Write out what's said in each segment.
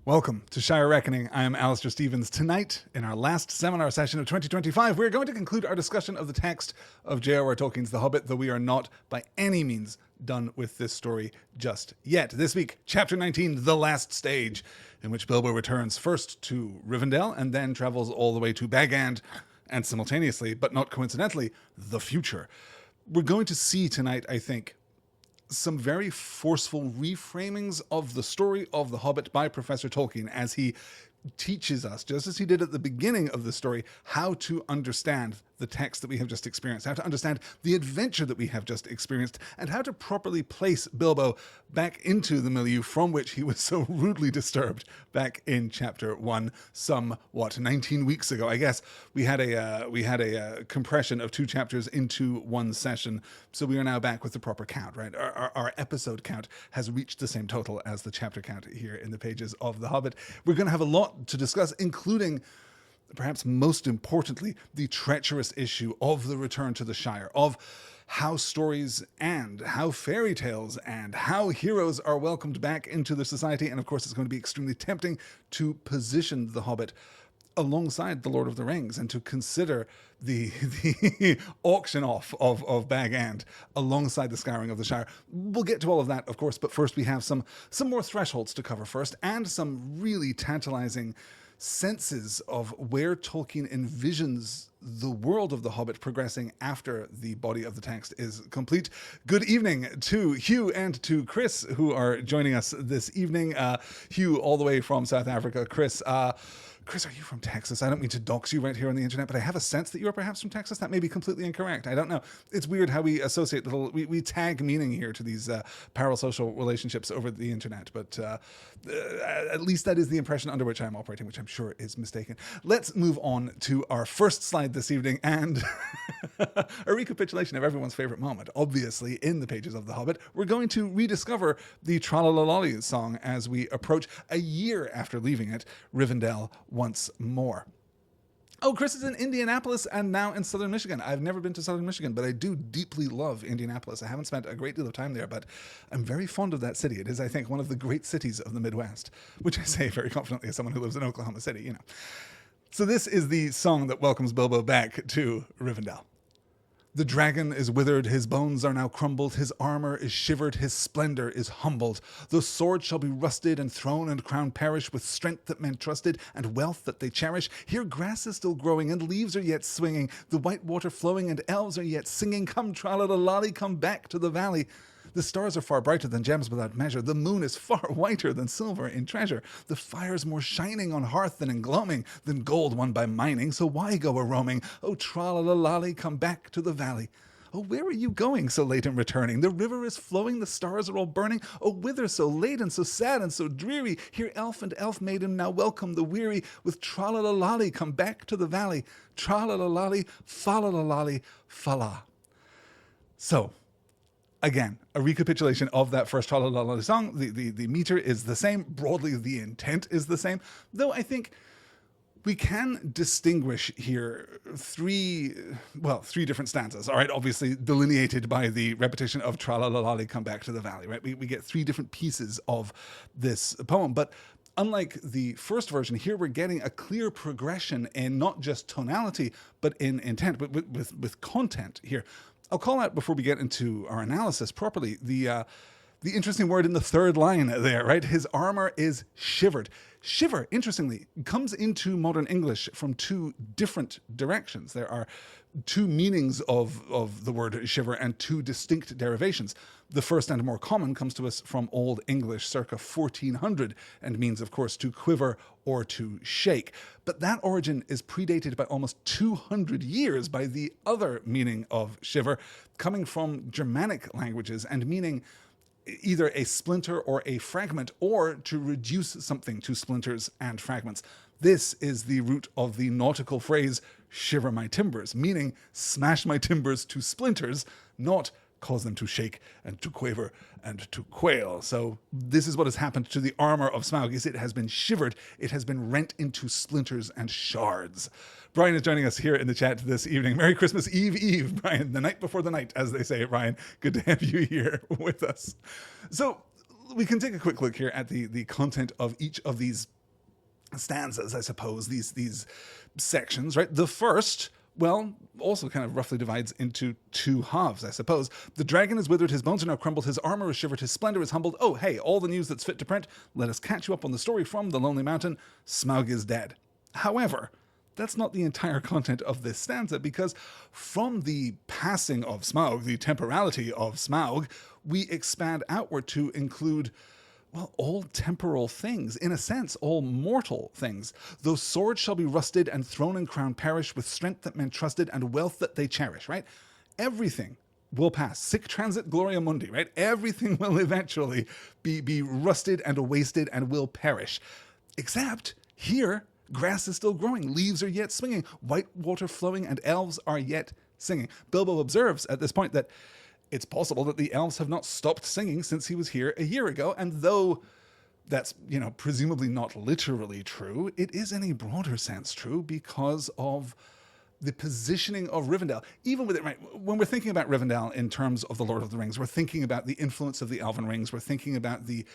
Welcome to Shire Reckoning. I am Alistair Stevens. Tonight, in our last seminar session of 2025, we're going to conclude our discussion of the text of J.R.R. Tolkien's The Hobbit, though we are not by any means done with this story just yet. This week, Chapter 19, The Last Stage, in which Bilbo returns first to Rivendell and then travels all the way to Bagand and simultaneously, but not coincidentally, the future. We're going to see tonight, I think, some very forceful reframings of the story of The Hobbit by Professor Tolkien as he teaches us, just as he did at the beginning of the story, how to understand the text that we have just experienced, how to understand the adventure that we have just experienced, and how to properly place Bilbo back into the milieu from which he was so rudely disturbed back in Chapter 1 some, 19 weeks ago. I guess we had a compression of 2 chapters into one session, so we are now back with the proper count, right? Our episode count has reached the same total as the chapter count here in the pages of The Hobbit. We're going to have a lot to discuss, including, perhaps most importantly, the treacherous issue of the return to the Shire, of how stories and how fairy tales and how heroes are welcomed back into the society. And of course, it's going to be extremely tempting to position The Hobbit alongside The Lord of the Rings and to consider the auction off of Bag End alongside the Scouring of the Shire. We'll get to all of that, of course, but first we have some more thresholds to cover first, and some really tantalizing senses of where Tolkien envisions the world of The Hobbit progressing after the body of the text is complete. Good evening to Hugh and to Chris, who are joining us this evening. Hugh, all the way from South Africa. Chris, are you from Texas? I don't mean to dox you right here on the internet, but I have a sense that you are perhaps from Texas. That may be completely incorrect. I don't know. It's weird how we associate we tag meaning here to these parasocial relationships over the internet, but at least that is the impression under which I'm operating, which I'm sure is mistaken. Let's move on to our first slide this evening, and a recapitulation of everyone's favorite moment, obviously, in the pages of The Hobbit. We're going to rediscover the Tra-la-la-lolly song as we approach a year after leaving it, Rivendell, once more. Oh, Chris is in Indianapolis and now in Southern Michigan. I've never been to Southern Michigan, but I do deeply love Indianapolis. I haven't spent a great deal of time there, but I'm very fond of that city. It is, I think, one of the great cities of the Midwest, which I say very confidently as someone who lives in Oklahoma City, you know. So this is the song that welcomes Bilbo back to Rivendell. The dragon is withered, his bones are now crumbled, his armor is shivered, his splendor is humbled. The sword shall be rusted, and throne and crown perish, with strength that men trusted, and wealth that they cherish. Here grass is still growing, and leaves are yet swinging, the white water flowing, and elves are yet singing. Come, tra-la-la-lolly, come back to the valley. The stars are far brighter than gems without measure. The moon is far whiter than silver in treasure. The fire's more shining on hearth than in gloaming, than gold won by mining. So why go a-roaming? Oh, tra-la-la-lolly, come back to the valley. Oh, where are you going so late in returning? The river is flowing, the stars are all burning. Oh, whither so late and so sad and so dreary? Here elf and elf maiden now welcome the weary. With tra-la-la-lolly, come back to the valley. Tra-la-la-lolly, fa-la-la-lolly, fa-la. So, again, a recapitulation of that first Tra-la-la-la song. The meter is the same. Broadly, the intent is the same. Though I think we can distinguish here three different stanzas, all right? Obviously delineated by the repetition of Tra-la-la-lolly, come back to the valley, right? We get 3 different pieces of this poem. But unlike the first version, here we're getting a clear progression in not just tonality, but in intent, but with content here. I'll call out, before we get into our analysis properly, the interesting word in the 3rd line there, right? His armor is shivered. Shiver, interestingly, comes into modern English from 2 different directions. There are 2 meanings of the word shiver and 2 distinct derivations. The first and more common comes to us from Old English circa 1400 and means, of course, to quiver or to shake. But that origin is predated by almost 200 years by the other meaning of shiver, coming from Germanic languages and meaning either a splinter or a fragment, or to reduce something to splinters and fragments. This is the root of the nautical phrase, shiver my timbers, meaning smash my timbers to splinters, not cause them to shake and to quaver and to quail. So this is what has happened to the armor of Smaug, is it has been shivered, it has been rent into splinters and shards. Brian is joining us here in the chat this evening. Merry Christmas Eve, Brian, the night before the night, as they say, Brian. Good to have you here with us. So we can take a quick look here at the content of each of these stanzas, I suppose, these sections, right? The first, well, also kind of roughly divides into two halves, I suppose. The dragon is withered, his bones are now crumbled, his armor is shivered, his splendor is humbled. Oh, hey, all the news that's fit to print. Let us catch you up on the story from the Lonely Mountain. Smaug is dead. However, that's not the entire content of this stanza, because from the passing of Smaug, the temporality of Smaug, we expand outward to include, well, all temporal things, in a sense, all mortal things. Those swords shall be rusted, and throne and crown perish, with strength that men trusted, and wealth that they cherish, right? Everything will pass. Sic transit gloria mundi, right? Everything will eventually be rusted and wasted and will perish. Except here, grass is still growing, leaves are yet swinging, white water flowing, and elves are yet singing. Bilbo observes at this point that it's possible that the elves have not stopped singing since he was here a year ago, and though that's, presumably not literally true, it is in a broader sense true because of the positioning of Rivendell. Even with it, right, when we're thinking about Rivendell in terms of the Lord of the Rings, we're thinking about the influence of the Elven Rings, we're thinking about the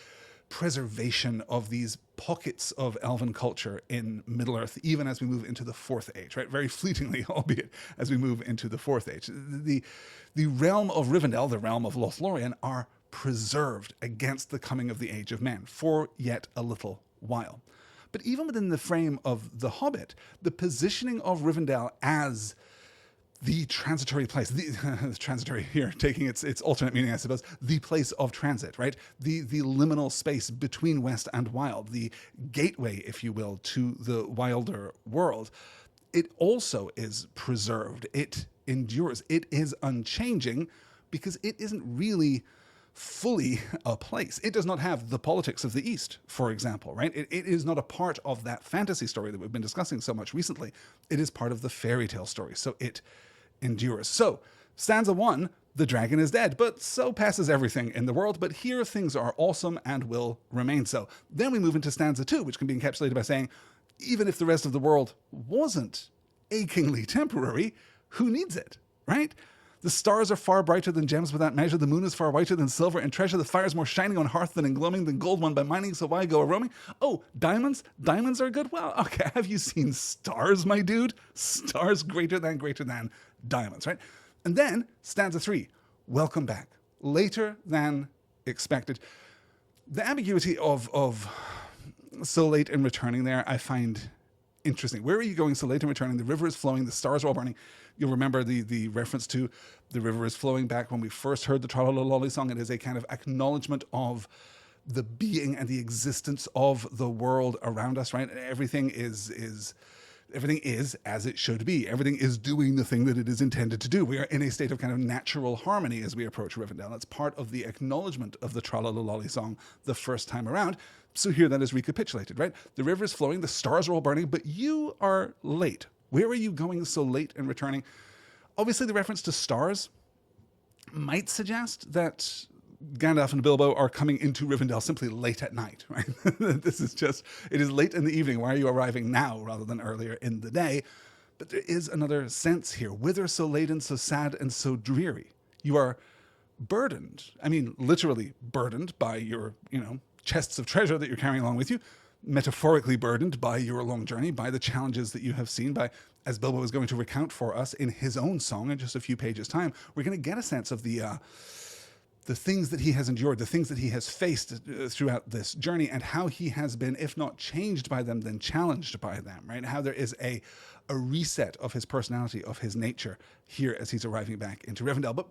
preservation of these pockets of elven culture in Middle-earth, even as we move into the Fourth Age, right? Very fleetingly, albeit, as we move into the Fourth Age. The realm of Rivendell, the realm of Lothlorien, are preserved against the coming of the Age of Men for yet a little while. But even within the frame of The Hobbit, the positioning of Rivendell as the transitory place, the transitory here, taking its alternate meaning, I suppose, the place of transit, right? The liminal space between West and Wild, the gateway, if you will, to the wilder world. It also is preserved. It endures. It is unchanging because it isn't really fully a place. It does not have the politics of the East, for example, right? It is not a part of that fantasy story that we've been discussing so much recently. It is part of the fairy tale story. So it endures. So, stanza 1, the dragon is dead, but so passes everything in the world, but here things are awesome and will remain so. Then we move into stanza 2, which can be encapsulated by saying, even if the rest of the world wasn't achingly temporary, who needs it, right? The stars are far brighter than gems without measure, the moon is far whiter than silver and treasure, the fire is more shining on hearth than in gloaming, than gold won by mining, so why go a-roaming? Oh, diamonds? Diamonds are good? Well, okay, have you seen stars, my dude? Stars greater than diamonds, right? And then, stanza 3, welcome back. Later than expected. The ambiguity of so late in returning there, I find interesting. Where are you going so late in returning? The river is flowing, the stars are all burning. You'll remember the reference to the river is flowing back when we first heard the Tra-la-la-lolly song. It is a kind of acknowledgement of the being and the existence of the world around us, right? Everything is as it should be. Everything is doing the thing that it is intended to do. We are in a state of kind of natural harmony as we approach Rivendell. That's part of the acknowledgement of the Tra-la-la-lolly song the first time around. So here that is recapitulated, right? The river is flowing, the stars are all burning, but you are late. Where are you going so late in returning? Obviously, the reference to stars might suggest that Gandalf and Bilbo are coming into Rivendell simply late at night, right? This is just, it is late in the evening. Why are you arriving now rather than earlier in the day? But there is another sense here. Whither so laden, so sad, and so dreary? You are burdened. I mean, literally burdened by your, chests of treasure that you're carrying along with you, metaphorically burdened by your long journey, by the challenges that you have seen, by, as Bilbo is going to recount for us in his own song in just a few pages' time, we're going to get a sense of the things that he has endured, the things that he has faced throughout this journey, and how he has been, if not changed by them, then challenged by them, right? How there is a reset of his personality, of his nature here as he's arriving back into Rivendell. But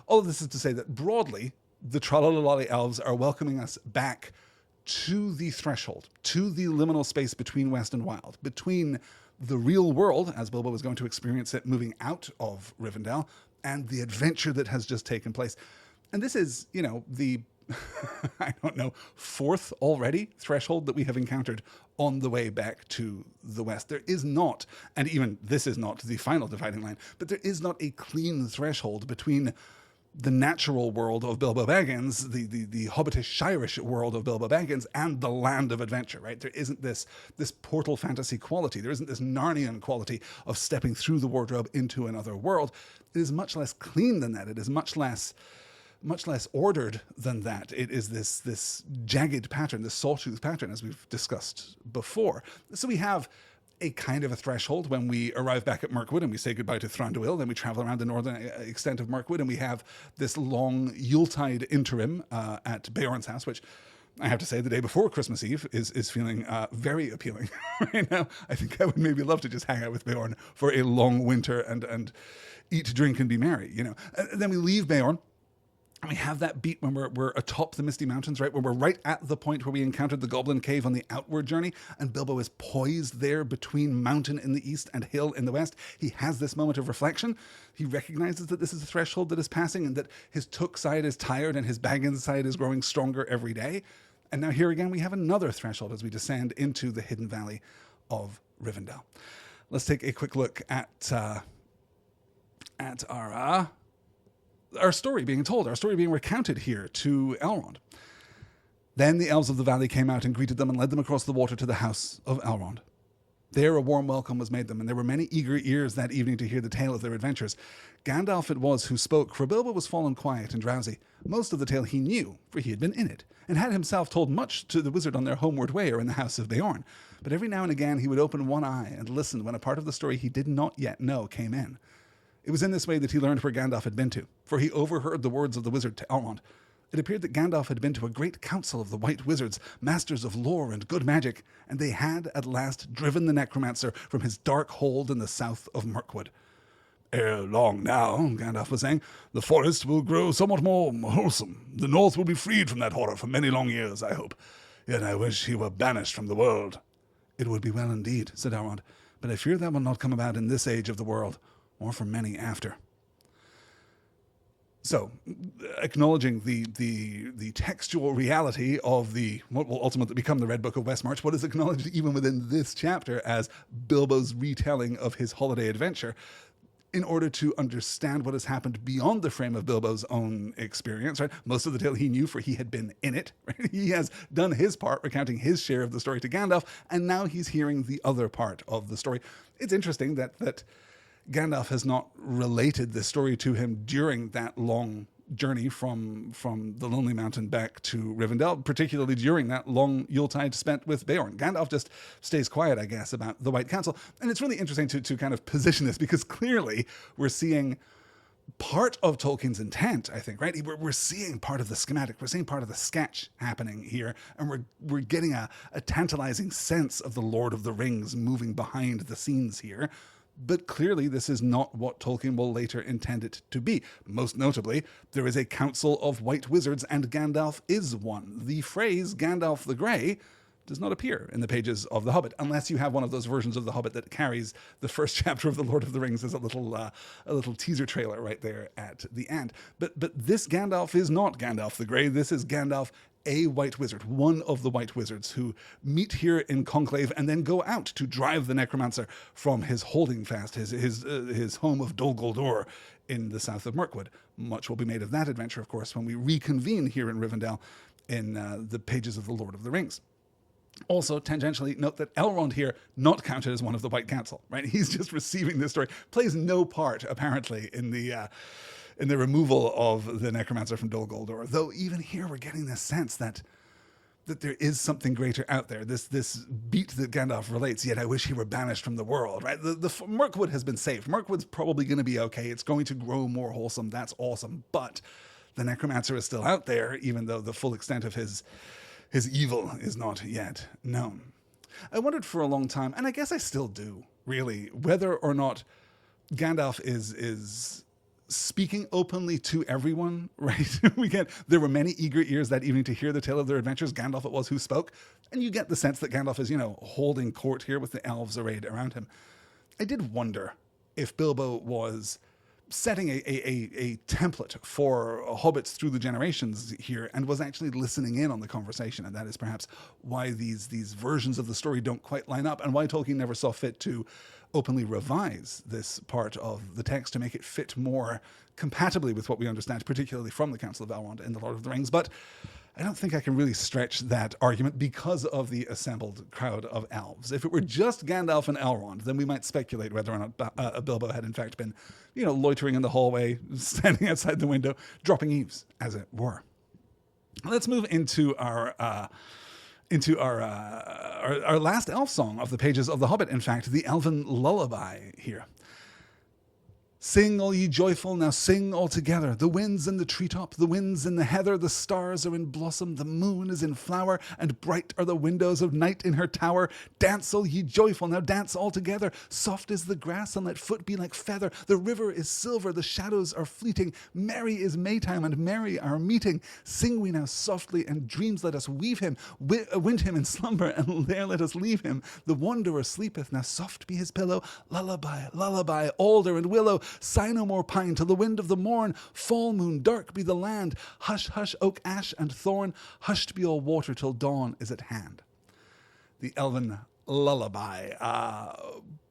all of this is to say that broadly, the Tra-la-la-lolly elves are welcoming us back to the threshold, to the liminal space between West and Wild, between the real world, as Bilbo was going to experience it moving out of Rivendell, and the adventure that has just taken place. And this is, the, I don't know, fourth already threshold that we have encountered on the way back to the West. There is not, and even this is not the final dividing line, but there is not a clean threshold between the natural world of Bilbo Baggins, the Hobbitish, Shirish world of Bilbo Baggins, and the land of adventure, right? There isn't this portal fantasy quality. There isn't this Narnian quality of stepping through the wardrobe into another world. It is much less clean than that. It is much less much less ordered than that. It is this jagged pattern, this sawtooth pattern, as we've discussed before. So we have a kind of a threshold when we arrive back at Mirkwood and we say goodbye to Thranduil. Then we travel around the northern extent of Mirkwood, and we have this long Yuletide interim at Beorn's house, which I have to say, the day before Christmas Eve is feeling very appealing right now. I think I would maybe love to just hang out with Beorn for a long winter and eat, drink, and be merry, you know. And then we leave Beorn, and we have that beat when we're atop the Misty Mountains, right? When we're right at the point where we encountered the Goblin Cave on the outward journey, and Bilbo is poised there between mountain in the east and hill in the west. He has this moment of reflection. He recognizes that this is a threshold that is passing, and that his Took side is tired and his Baggins side is growing stronger every day. And now here again, we have another threshold as we descend into the hidden valley of Rivendell. Let's take a quick look at our story being told, our story being recounted here to Elrond. Then the elves of the valley came out and greeted them and led them across the water to the house of Elrond. There a warm welcome was made them, and there were many eager ears that evening to hear the tale of their adventures. Gandalf it was who spoke, for Bilbo was fallen quiet and drowsy. Most of the tale he knew, for he had been in it, and had himself told much to the wizard on their homeward way or in the house of Beorn. But every now and again he would open one eye and listen when a part of the story he did not yet know came in. It was in this way that he learned where Gandalf had been to, for he overheard the words of the wizard to Elrond. It appeared that Gandalf had been to a great council of the White Wizards, masters of lore and good magic, and they had at last driven the necromancer from his dark hold in the south of Mirkwood. Ere long now, Gandalf was saying, the forest will grow somewhat more wholesome. The north will be freed from that horror for many long years, I hope. Yet I wish he were banished from the world. It would be well indeed, said Elrond, but I fear that will not come about in this age of the world, or for many after. So, acknowledging the textual reality of what will ultimately become the Red Book of Westmarch, what is acknowledged even within this chapter as Bilbo's retelling of his holiday adventure, in order to understand what has happened beyond the frame of Bilbo's own experience, right? Most of the tale he knew, for he had been in it, right? He has done his part, recounting his share of the story to Gandalf, and now he's hearing the other part of the story. It's interesting that Gandalf has not related this story to him during that long journey from the Lonely Mountain back to Rivendell, particularly during that long Yuletide spent with Beorn. Gandalf just stays quiet, I guess, about the White Council. And it's really interesting to kind of position this, because clearly we're seeing part of Tolkien's intent, I think, right? We're seeing part of the schematic, we're seeing part of the sketch happening here, and we're getting a tantalizing sense of the Lord of the Rings moving behind the scenes here. But clearly this is not what Tolkien will later intend it to be. Most notably, there is a council of white wizards, and Gandalf is one. The phrase Gandalf the Grey does not appear in the pages of The Hobbit, unless you have one of those versions of The Hobbit that carries the first chapter of The Lord of the Rings as a little teaser trailer right there at the end. But this Gandalf is not Gandalf the Grey. This is Gandalf, a white wizard, one of the white wizards who meet here in conclave and then go out to drive the necromancer from his holding fast, his home of Dol Guldur in the south of Mirkwood. Much will be made of that adventure, of course, when we reconvene here in Rivendell in the pages of The Lord of the Rings. Also, tangentially, note that Elrond here, not counted as one of the White Council, right? He's just receiving this story, plays no part, apparently, in the removal of the necromancer from Dol Guldur. Though even here we're getting this sense that there is something greater out there. This beat that Gandalf relates, yet I wish he were banished from the world, right? The Mirkwood has been saved. Mirkwood's probably going to be okay. It's going to grow more wholesome. That's awesome. But the necromancer is still out there, even though the full extent of his evil is not yet known. I wondered for a long time, and I guess I still do, really, whether or not Gandalf is speaking openly to everyone, right? There were many eager ears that evening to hear the tale of their adventures. Gandalf it was who spoke. And you get the sense that Gandalf is, holding court here with the elves arrayed around him. I did wonder if Bilbo was setting a template for hobbits through the generations here and was actually listening in on the conversation. And that is perhaps why these versions of the story don't quite line up, and why Tolkien never saw fit to openly revise this part of the text to make it fit more compatibly with what we understand, particularly from the Council of Elrond in The Lord of the Rings. But I don't think I can really stretch that argument because of the assembled crowd of elves. If it were just Gandalf and Elrond, then we might speculate whether or not Bilbo had in fact been, loitering in the hallway, standing outside the window, dropping eaves, as it were. Let's move into our last elf song of the pages of The Hobbit, in fact, the elven lullaby here. Sing, all ye joyful, now sing all together. The wind's in the treetop, the wind's in the heather, the stars are in blossom, the moon is in flower, and bright are the windows of night in her tower. Dance, all ye joyful, now dance all together. Soft is the grass, and let foot be like feather. The river is silver, the shadows are fleeting. Merry is Maytime, and merry our meeting. Sing we now softly, and dreams let us weave him. Wind him in slumber, and there let us leave him. The wanderer sleepeth, now soft be his pillow. Lullaby, lullaby, alder and willow. Sigh no more pine till the wind of the morn. Fall moon, dark be the land. Hush, hush, oak, ash, and thorn. Hushed be all water till dawn is at hand. The elven lullaby,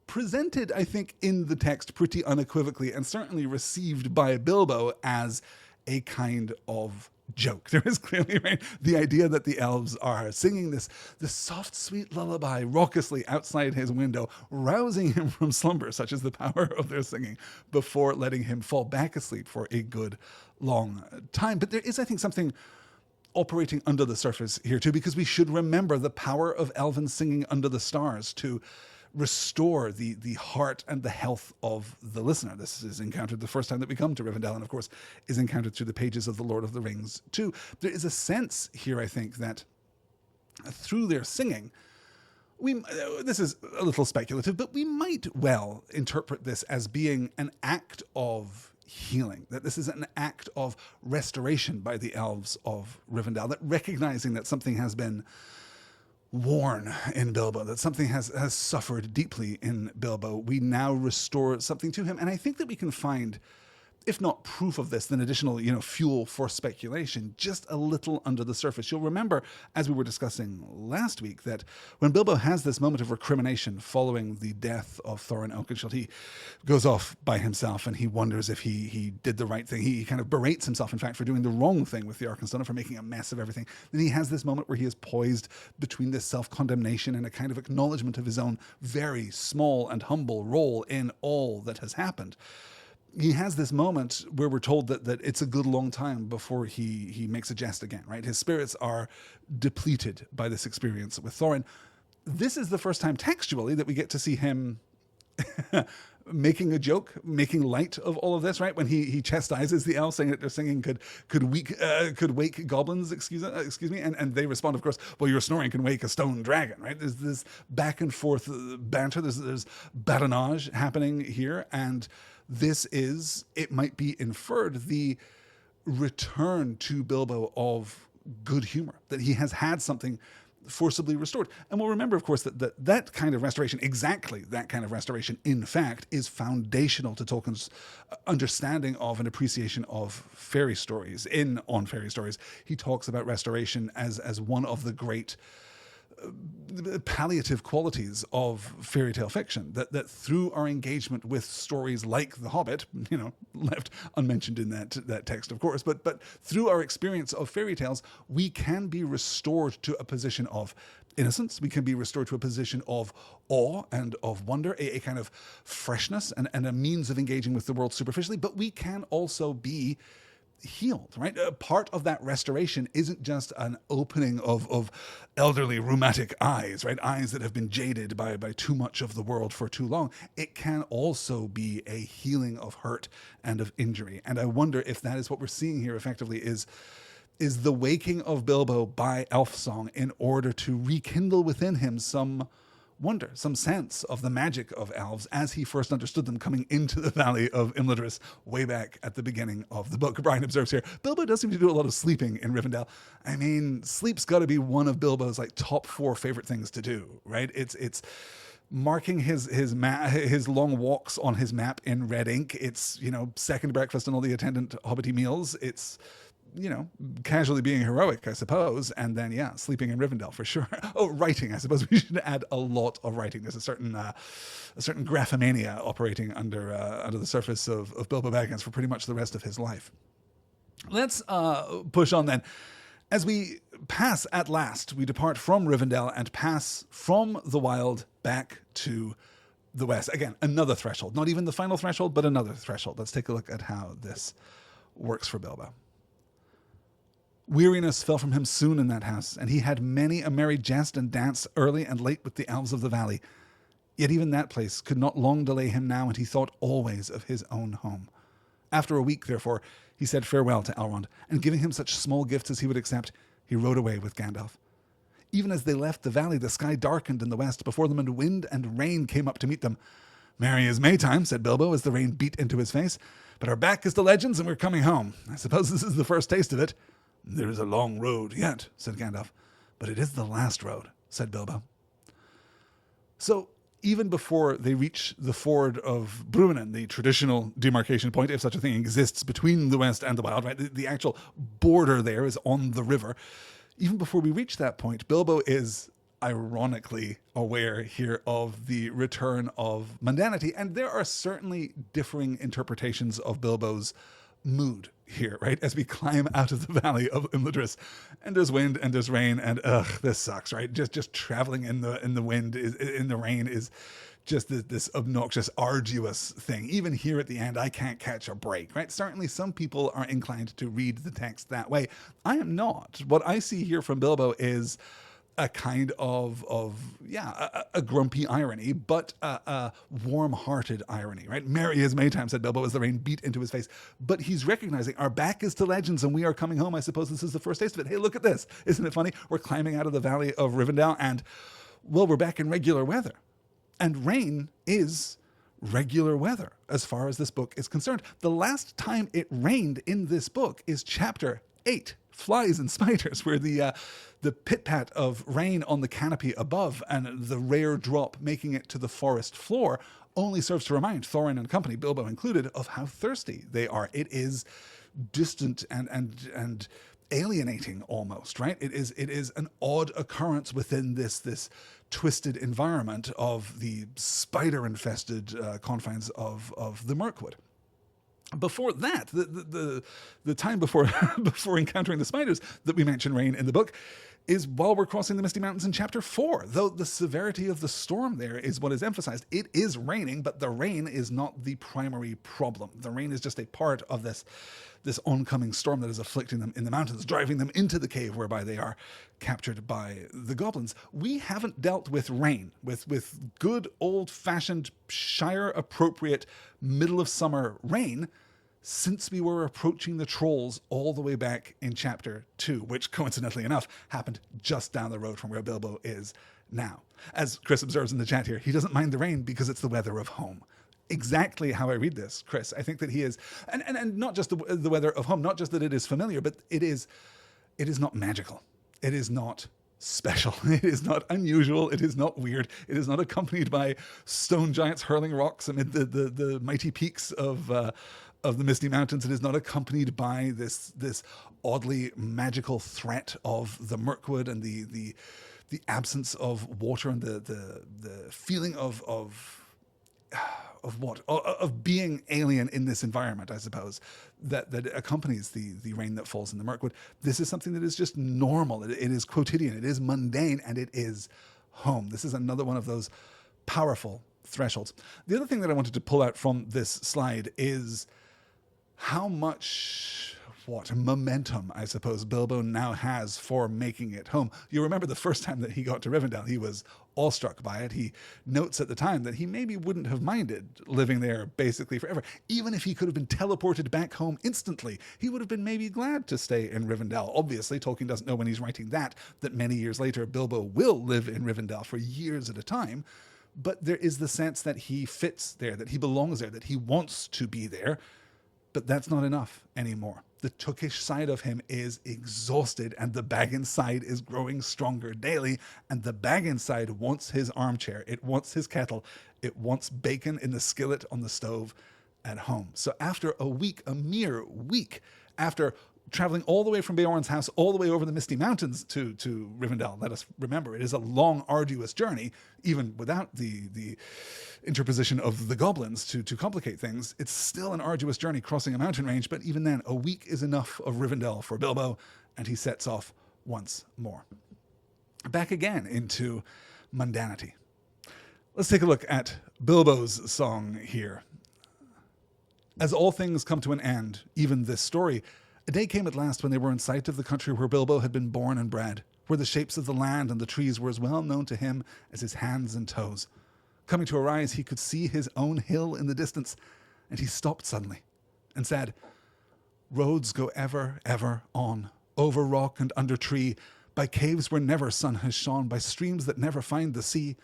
presented, I think, in the text pretty unequivocally, and certainly received by Bilbo as a kind of joke. There is clearly, right, the idea that the elves are singing this soft, sweet lullaby raucously outside his window, rousing him from slumber, such is the power of their singing, before letting him fall back asleep for a good long time. But there is, I think, something operating under the surface here too, because we should remember the power of elven singing under the stars to restore the heart and the health of the listener. This is encountered the first time that we come to Rivendell, and of course is encountered through the pages of The Lord of the Rings too. There is a sense here, I think, that through their singing, this is a little speculative, but we might well interpret this as being an act of healing, that this is an act of restoration by the elves of Rivendell, that recognizing that something has been worn in Bilbo, that something has suffered deeply in Bilbo, we now restore something to him. And I think that we can find, if not proof of this, then additional, fuel for speculation, just a little under the surface. You'll remember, as we were discussing last week, that when Bilbo has this moment of recrimination following the death of Thorin Oakenshield, he goes off by himself and he wonders if he did the right thing. He kind of berates himself, in fact, for doing the wrong thing with the Arkenstone and for making a mess of everything. Then he has this moment where he is poised between this self-condemnation and a kind of acknowledgement of his own very small and humble role in all that has happened. He has this moment where we're told that it's a good long time before he makes a jest again, right? His spirits are depleted by this experience with Thorin. This is the first time textually that we get to see him making a joke, making light of all of this, right? When he chastises the elves, saying that their singing could wake goblins, excuse me, and they respond, of course, well, your snoring can wake a stone dragon, right? There's this back and forth banter, there's badinage happening here, and this is, it might be inferred, the return to Bilbo of good humor, that he has had something forcibly restored. And we'll remember, of course, that kind of restoration, exactly that kind of restoration, in fact, is foundational to Tolkien's understanding of and appreciation of fairy stories. On Fairy Stories, he talks about restoration as one of the great palliative qualities of fairy tale fiction, that through our engagement with stories like The Hobbit, left unmentioned in that text, of course, but through our experience of fairy tales, we can be restored to a position of innocence. We can be restored to a position of awe and of wonder, a kind of freshness and a means of engaging with the world superficially, but we can also be healed, right? Part of that restoration isn't just an opening of elderly rheumatic eyes, right? Eyes that have been jaded by too much of the world for too long. It can also be a healing of hurt and of injury. And I wonder if that is what we're seeing here effectively is the waking of Bilbo by elf song in order to rekindle within him some wonder, some sense of the magic of elves as he first understood them coming into the Valley of Imladris way back at the beginning of the book. Brian observes here, Bilbo does seem to do a lot of sleeping in Rivendell. I mean, sleep's got to be one of Bilbo's top 4 favorite things to do, right? It's marking his long walks on his map in red ink. It's, second breakfast and all the attendant hobbity meals. It's, casually being heroic, I suppose, and then, sleeping in Rivendell for sure. Oh, writing, I suppose we should add a lot of writing. There's a certain graphomania operating under the surface of Bilbo Baggins for pretty much the rest of his life. Let's push on then. As we pass at last, we depart from Rivendell and pass from the wild back to the west. Again, another threshold. Not even the final threshold, but another threshold. Let's take a look at how this works for Bilbo. Weariness fell from him soon in that house, and he had many a merry jest and dance early and late with the elves of the valley. Yet even that place could not long delay him now, and he thought always of his own home. After a week, therefore, he said farewell to Elrond, and giving him such small gifts as he would accept, he rode away with Gandalf. Even as they left the valley, the sky darkened in the west before them, and wind and rain came up to meet them. "Merry is Maytime," said Bilbo as the rain beat into his face, "but our back is to legends and we're coming home. I suppose this is the first taste of it." "There is a long road yet," said Gandalf. "But it is the last road," said Bilbo. So, even before they reach the ford of Bruinen, the traditional demarcation point, if such a thing exists, between the West and the Wild, right? The actual border there is on the river. Even before we reach that point, Bilbo is ironically aware here of the return of mundanity, and there are certainly differing interpretations of Bilbo's mood here, right? As we climb out of the valley of Imladris, and there's wind and there's rain, and this sucks, right? Just traveling in the wind in the rain is just this obnoxious, arduous thing. Even here at the end, I can't catch a break, right? Certainly some people are inclined to read the text that way. I am not. What I see here from Bilbo is a kind of a grumpy irony, but a warm-hearted irony, right? "Merry is Maytime," said Bilbo as the rain beat into his face. But he's recognizing our back is to legends and we are coming home. I suppose this is the first taste of it. Hey, look at this. Isn't it funny? We're climbing out of the valley of Rivendell and, well, we're back in regular weather. And rain is regular weather as far as this book is concerned. The last time it rained in this book is chapter 8. Flies and spiders, where the pit-pat of rain on the canopy above and the rare drop making it to the forest floor only serves to remind Thorin and company, Bilbo included, of how thirsty they are. It is distant and alienating almost, right? It is an odd occurrence within this twisted environment of the spider-infested confines of the Mirkwood. Before that, the time before before encountering the spiders that we mention rain in the book is while we're crossing the Misty Mountains in chapter 4, though the severity of the storm there is what is emphasized. It is raining, but the rain is not the primary problem. The rain is just a part of this oncoming storm that is afflicting them in the mountains, driving them into the cave whereby they are captured by the goblins. We haven't dealt with rain, with good old-fashioned Shire-appropriate middle-of-summer rain since we were approaching the trolls all the way back in chapter 2, which coincidentally enough happened just down the road from where Bilbo is now. As Chris observes in the chat here, he doesn't mind the rain because it's the weather of home. Exactly how I read this, Chris. I think that he is, and not just the weather of home, not just that it is familiar, but it is not magical. It is not special. It is not unusual. It is not weird. It is not accompanied by stone giants hurling rocks amid the mighty peaks of the Misty Mountains. It is not accompanied by this oddly magical threat of the Mirkwood and the absence of water and the feeling of being alien in this environment, I suppose, that accompanies the rain that falls in the Mirkwood. This is something that is just normal. It is quotidian. It is mundane, and it is home. This is another one of those powerful thresholds. The other thing that I wanted to pull out from this slide is how much momentum, I suppose, Bilbo now has for making it home. You remember the first time that he got to Rivendell, he was awestruck by it. He notes at the time that he maybe wouldn't have minded living there basically forever. Even if he could have been teleported back home instantly, he would have been maybe glad to stay in Rivendell. Obviously, Tolkien doesn't know when he's writing that many years later, Bilbo will live in Rivendell for years at a time. But there is the sense that he fits there, that he belongs there, that he wants to be there. But that's not enough anymore. The Tookish side of him is exhausted, and the Baggins side is growing stronger daily, and the Baggins side wants his armchair, it wants his kettle, it wants bacon in the skillet on the stove at home. So after a week, a mere week, after traveling all the way from Beorn's house, all the way over the Misty Mountains to Rivendell. Let us remember, it is a long, arduous journey, even without the interposition of the goblins to complicate things. It's still an arduous journey crossing a mountain range, but even then, a week is enough of Rivendell for Bilbo, and he sets off once more. Back again into mundanity. Let's take a look at Bilbo's song here. As all things come to an end, even this story, a day came at last when they were in sight of the country where Bilbo had been born and bred, where the shapes of the land and the trees were as well known to him as his hands and toes. Coming to a rise, he could see his own hill in the distance, and he stopped suddenly and said, "Roads go ever, ever on, over rock and under tree, by caves where never sun has shone, by streams that never find the sea,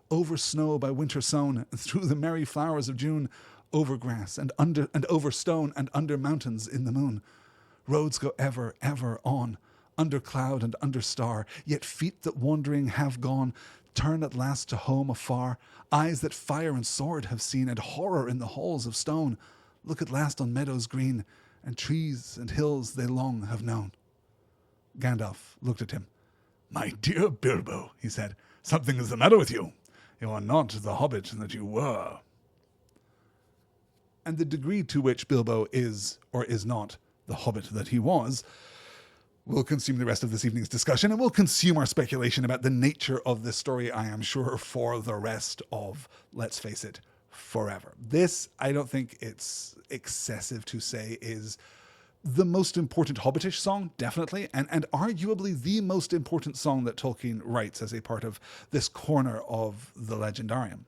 over snow by winter sown, and through the merry flowers of June, over grass and over stone and under mountains in the moon. Roads go ever, ever on, under cloud and under star, yet feet that wandering have gone, turn at last to home afar, eyes that fire and sword have seen, and horror in the halls of stone, look at last on meadows green, and trees and hills they long have known." Gandalf looked at him. "My dear Bilbo," he said, "something is the matter with you. You are not the hobbit that you were." And the degree to which Bilbo is or is not the hobbit that he was will consume the rest of this evening's discussion, and will consume our speculation about the nature of this story, I am sure, for the rest of, let's face it, forever. This, I don't think it's excessive to say, is the most important Hobbitish song, definitely, and arguably the most important song that Tolkien writes as a part of this corner of the Legendarium.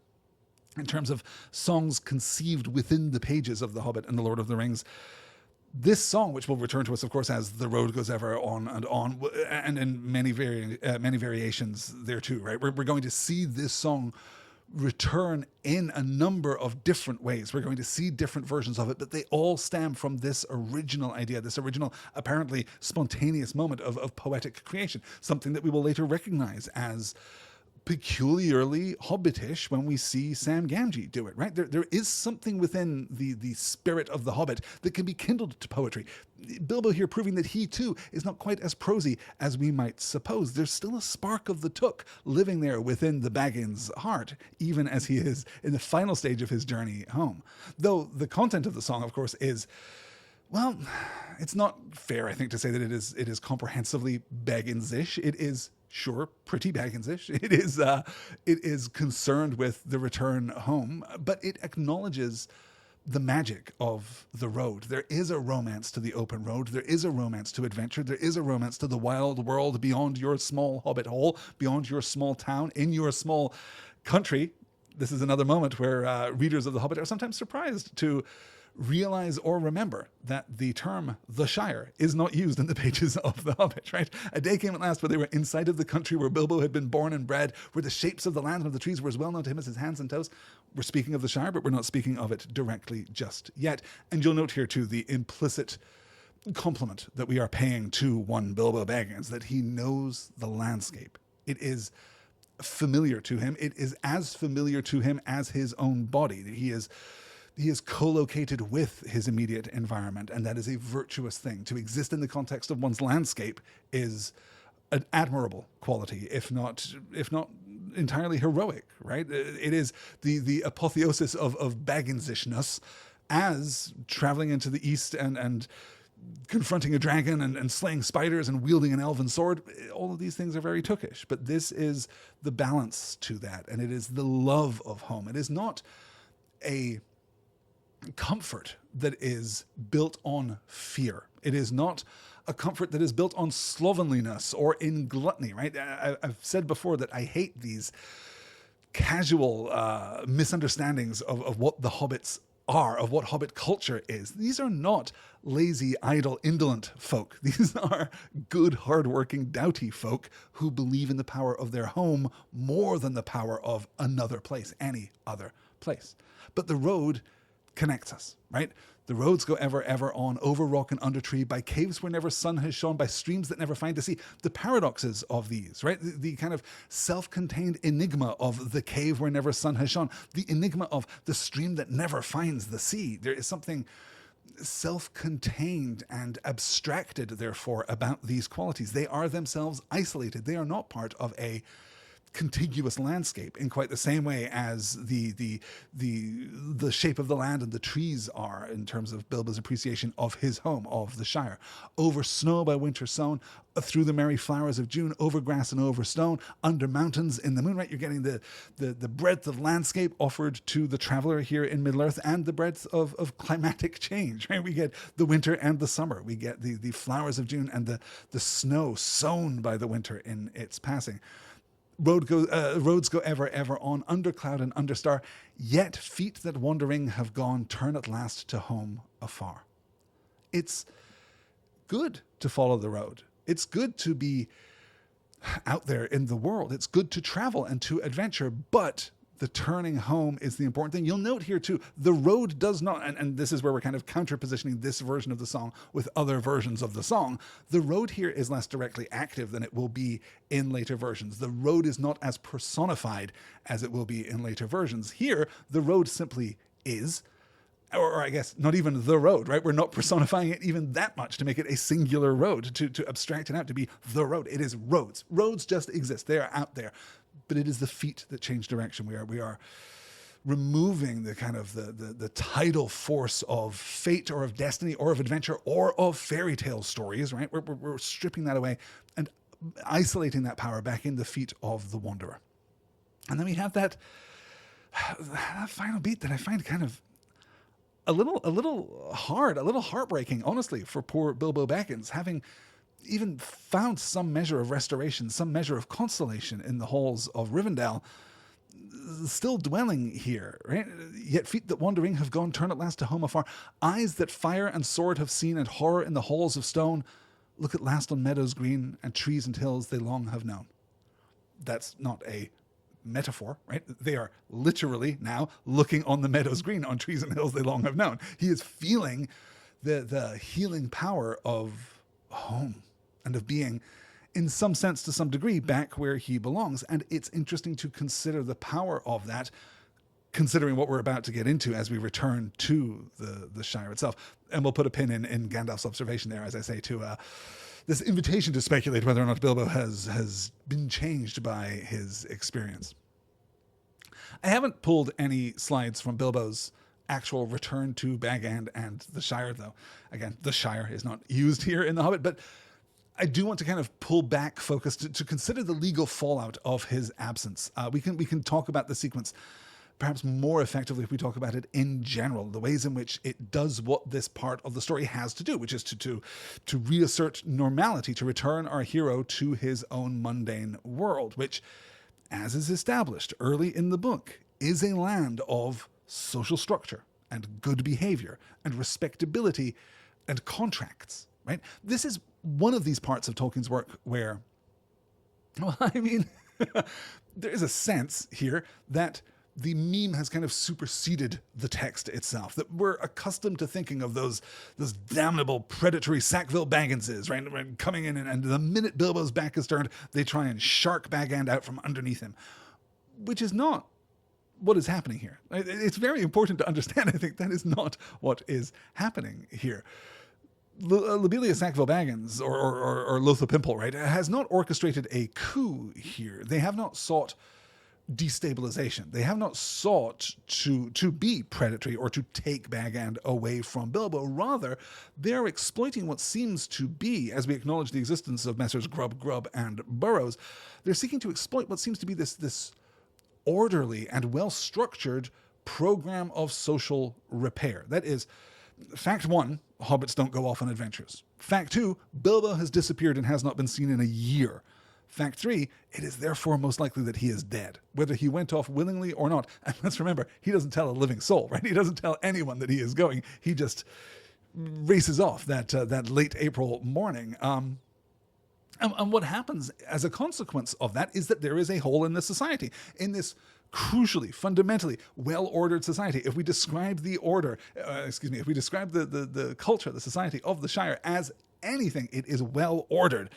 In terms of songs conceived within the pages of The Hobbit and The Lord of the Rings, this song, which will return to us, of course, as "The Road Goes Ever On," and in many variations there too, right? We're going to see this song return in a number of different ways. We're going to see different versions of it, but they all stem from this original idea, this original, apparently spontaneous moment of poetic creation, something that we will later recognize as peculiarly Hobbitish when we see Sam Gamgee do it, right? There is something within the spirit of the Hobbit that can be kindled to poetry. Bilbo here proving that he too is not quite as prosy as we might suppose. There's still a spark of the Took living there within the Baggins heart, even as he is in the final stage of his journey home. Though the content of the song, of course, is, well, it's not fair, I think, to say that it is comprehensively Bagginsish. It is, sure, pretty Bagginsish. It is concerned with the return home, but it acknowledges the magic of the road. There is a romance to the open road. There is a romance to adventure. There is a romance to the wild world beyond your small hobbit hole, beyond your small town, in your small country. This is another moment where readers of The Hobbit are sometimes surprised to realize or remember that the term "the Shire" is not used in the pages of The Hobbit, right? A day came at last where they were in sight of the country where Bilbo had been born and bred, where the shapes of the land and of the trees were as well known to him as his hands and toes. We're speaking of the Shire, but we're not speaking of it directly just yet. And you'll note here too the implicit compliment that we are paying to one Bilbo Baggins, that he knows the landscape. It is familiar to him. It is as familiar to him as his own body. He is co-located with his immediate environment, and that is a virtuous thing. To exist in the context of one's landscape is an admirable quality, if not entirely heroic, right? It is the apotheosis of Bagginsishness, as traveling into the east and confronting a dragon and slaying spiders and wielding an elven sword. All of these things are very Tookish, but this is the balance to that, and it is the love of home. It is not a comfort that is built on fear. It is not a comfort that is built on slovenliness or in gluttony, right? I've said before that I hate these casual misunderstandings of what the hobbits are, of what hobbit culture is. These are not lazy, idle, indolent folk. These are good, hardworking, doughty folk who believe in the power of their home more than the power of another place, any other place. But the road connects us, right? The roads go ever, ever on, over rock and under tree, by caves where never sun has shone, by streams that never find the sea. The paradoxes of these, right? The kind of self-contained enigma of the cave where never sun has shone, the enigma of the stream that never finds the sea. There is something self-contained and abstracted, therefore, about these qualities. They are themselves isolated. They are not part of a contiguous landscape in quite the same way as the shape of the land and the trees are in terms of Bilbo's appreciation of his home, of the Shire. Over snow by winter sown, through the merry flowers of June, over grass and over stone, under mountains in the moonlight. You're getting the breadth of landscape offered to the traveler here in Middle-earth, and the breadth of climatic change, right? We get the winter and the summer. We get the flowers of June and the snow sown by the winter in its passing. Roads go ever, ever on, under cloud and under star, yet feet that wandering have gone turn at last to home afar. It's good to follow the road. It's good to be out there in the world. It's good to travel and to adventure, but the turning home is the important thing. You'll note here too, the road does not, and this is where we're kind of counter-positioning this version of the song with other versions of the song. The road here is less directly active than it will be in later versions. The road is not as personified as it will be in later versions. Here, the road simply is, or I guess not even the road, right? We're not personifying it even that much to make it a singular road, to abstract it out to be the road. It is roads. Roads just exist. They are out there. But it is the feet that change direction. We are removing the kind of the tidal force of fate or of destiny or of adventure or of fairy tale stories, right? We're stripping that away and isolating that power back in the feet of the wanderer. And then we have that final beat that I find kind of a little hard, a little heartbreaking, honestly, for poor Bilbo Baggins, having even found some measure of restoration, some measure of consolation in the halls of Rivendell, still dwelling here, right? Yet feet that wandering have gone turn at last to home afar. Eyes that fire and sword have seen and horror in the halls of stone look at last on meadows green and trees and hills they long have known. That's not a metaphor, right? They are literally now looking on the meadows green, on trees and hills they long have known. He is feeling the healing power of home and of being, in some sense, to some degree, back where he belongs. And it's interesting to consider the power of that, considering what we're about to get into as we return to the Shire itself. And we'll put a pin in Gandalf's observation there, as I say, to this invitation to speculate whether or not Bilbo has been changed by his experience. I haven't pulled any slides from Bilbo's actual return to Bag End and the Shire, though. Again, the Shire is not used here in The Hobbit, but I do want to kind of pull back focus to consider the legal fallout of his absence. We can talk about the sequence perhaps more effectively if we talk about it in general, the ways in which it does what this part of the story has to do, which is to reassert normality, to return our hero to his own mundane world, which, as is established early in the book, is a land of social structure and good behavior and respectability and contracts, right? This is one of these parts of Tolkien's work where, well, I mean, there is a sense here that the meme has kind of superseded the text itself, that we're accustomed to thinking of those damnable predatory Sackville Bagginses, right? Coming in and the minute Bilbo's back is turned, they try and shark Bag End out from underneath him, which is not what is happening here. It's very important to understand, I think, that is not what is happening here. Lobelia Sackville Baggins, or Lotho Pimple, right, has not orchestrated a coup here. They have not sought destabilization. They have not sought to be predatory or to take Bag End away from Bilbo. Rather, they're exploiting what seems to be, as we acknowledge the existence of Messrs. Grubb, and Burrows, they're seeking to exploit what seems to be this orderly and well-structured program of social repair. That is, fact one, hobbits don't go off on adventures. Fact two, Bilbo has disappeared and has not been seen in a year. Fact three, it is therefore most likely that he is dead, whether he went off willingly or not. And let's remember, he doesn't tell a living soul, right? He doesn't tell anyone that he is going. He just races off that late April morning. And what happens as a consequence of that is that there is a hole in the society, in this crucially, fundamentally well-ordered society. If we describe the order, if we describe the culture, the society of the Shire as anything, it is well-ordered.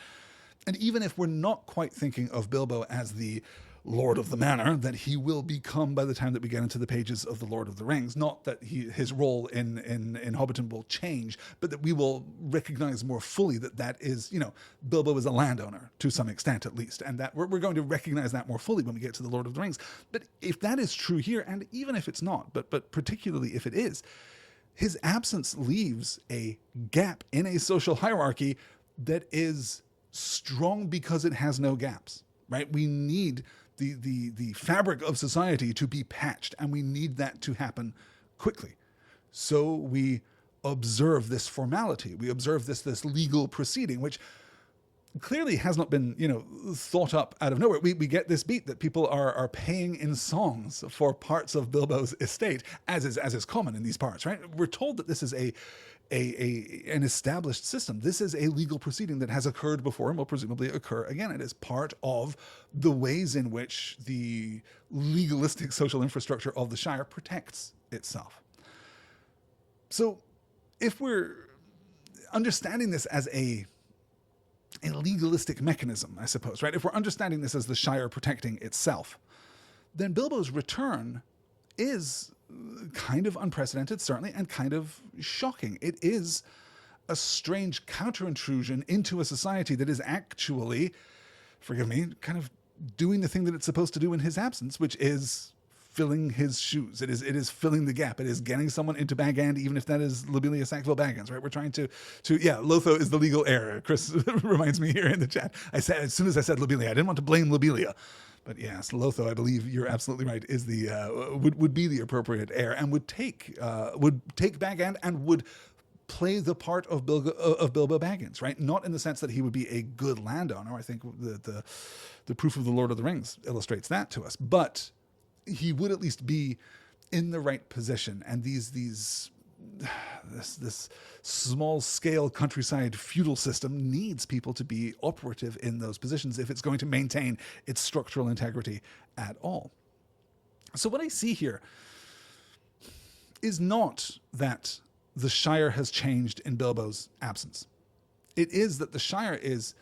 And even if we're not quite thinking of Bilbo as the Lord of the Manor that he will become by the time that we get into the pages of The Lord of the Rings. Not that his role in Hobbiton will change, but that we will recognize more fully that is, Bilbo is a landowner to some extent at least, and that we're going to recognize that more fully when we get to The Lord of the Rings. But if that is true here, and even if it's not, but particularly if it is, his absence leaves a gap in a social hierarchy that is strong because it has no gaps, right? We need the fabric of society to be patched, and we need that to happen quickly. So we observe this formality. We observe this legal proceeding, which clearly has not been, thought up out of nowhere. We get this beat that people are paying in songs for parts of Bilbo's estate, as is common in these parts, right? We're told that this is an established system. This is a legal proceeding that has occurred before and will presumably occur again. It is part of the ways in which the legalistic social infrastructure of the Shire protects itself. So if we're understanding this as a legalistic mechanism, I suppose, right? If we're understanding this as the Shire protecting itself, then Bilbo's return is kind of unprecedented, certainly, and kind of shocking. It is a strange counter-intrusion into a society that is actually, forgive me, kind of doing the thing that it's supposed to do in his absence, which is filling his shoes. It is filling the gap. It is getting someone into Bag End, even if that is Lobelia Sackville Baggins, right? We're trying to Lotho is the legal heir. Chris reminds me here in the chat. I said, as soon as I said Lobelia, I didn't want to blame Lobelia. But yes, Lotho, I believe you're absolutely right, is would be the appropriate heir and would take Bag End and would play the part of Bilbo Baggins, right? Not in the sense that he would be a good landowner. I think the proof of The Lord of the Rings illustrates that to us. But he would at least be in the right position, and this small scale countryside feudal system needs people to be operative in those positions if it's going to maintain its structural integrity at all. So what I see here is not that the Shire has changed in Bilbo's absence. It is that the Shire is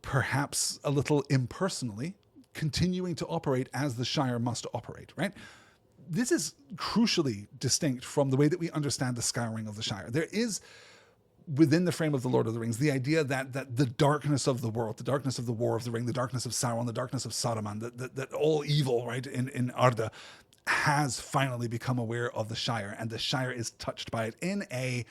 perhaps a little impersonally continuing to operate as the Shire must operate, right? This is crucially distinct from the way that we understand the scouring of the Shire. There is, within the frame of The Lord of the Rings, the idea that the darkness of the world, the darkness of the War of the Ring, the darkness of Sauron, the darkness of Saruman, that all evil, right, in Arda has finally become aware of the Shire, and the Shire is touched by it in a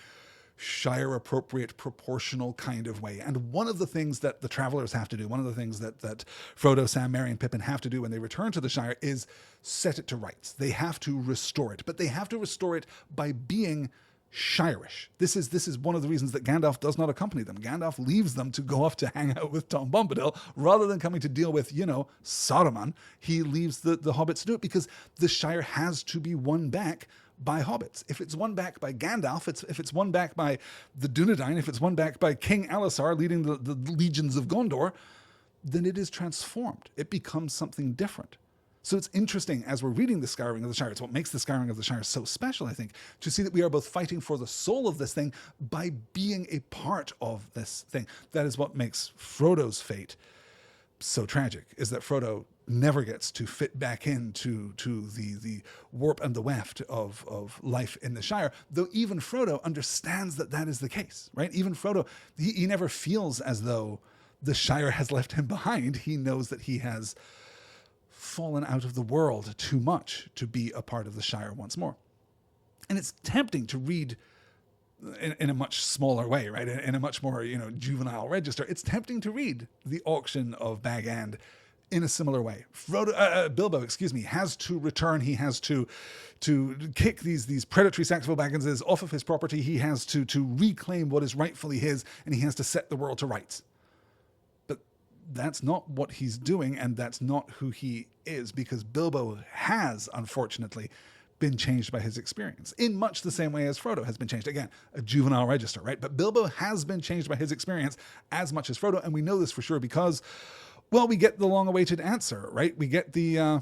Shire-appropriate, proportional kind of way. And one of the things that the travelers have to do, one of the things that Frodo, Sam, Merry, and Pippin have to do when they return to the Shire is set it to rights. They have to restore it, but they have to restore it by being Shirish. This is one of the reasons that Gandalf does not accompany them. Gandalf leaves them to go off to hang out with Tom Bombadil rather than coming to deal with, Saruman. He leaves the hobbits to do it because the Shire has to be won back by hobbits. If it's won back by Gandalf, if it's won back by the Dunedain, if it's won back by King Alisar leading the legions of Gondor, then it is transformed. It becomes something different. So it's interesting as we're reading the Scouring of the Shire. It's what makes the Scouring of the Shire so special, I think, to see that we are both fighting for the soul of this thing by being a part of this thing. That is what makes Frodo's fate so tragic, is that Frodo never gets to fit back into the warp and the weft of life in the Shire, though even Frodo understands that is the case, right? Even Frodo, he never feels as though the Shire has left him behind. He knows that he has fallen out of the world too much to be a part of the Shire once more. And it's tempting to read in a much smaller way, right? In a much more, juvenile register. It's tempting to read the auction of Bag End in a similar way. Bilbo, has to return. He has to kick these predatory Sackville Bagginses off of his property. He has to reclaim what is rightfully his, and he has to set the world to rights. But that's not what he's doing, and that's not who he is, because Bilbo has, unfortunately, been changed by his experience in much the same way as Frodo has been changed. Again, a juvenile register, right? But Bilbo has been changed by his experience as much as Frodo, and we know this for sure because, well, we get the long-awaited answer, right? We get the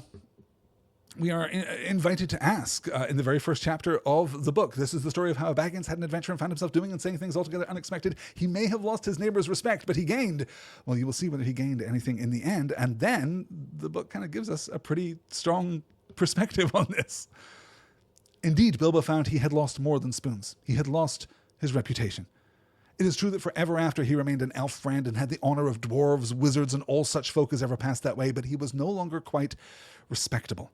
we are invited to ask in the very first chapter of the book. This is the story of how Baggins had an adventure and found himself doing and saying things altogether unexpected. He may have lost his neighbor's respect, but he gained. Well, you will see whether he gained anything in the end. And then the book kind of gives us a pretty strong perspective on this. Indeed, Bilbo found he had lost more than spoons. He had lost his reputation. It is true that forever after he remained an elf friend and had the honour of dwarves, wizards, and all such folk as ever passed that way, but he was no longer quite respectable.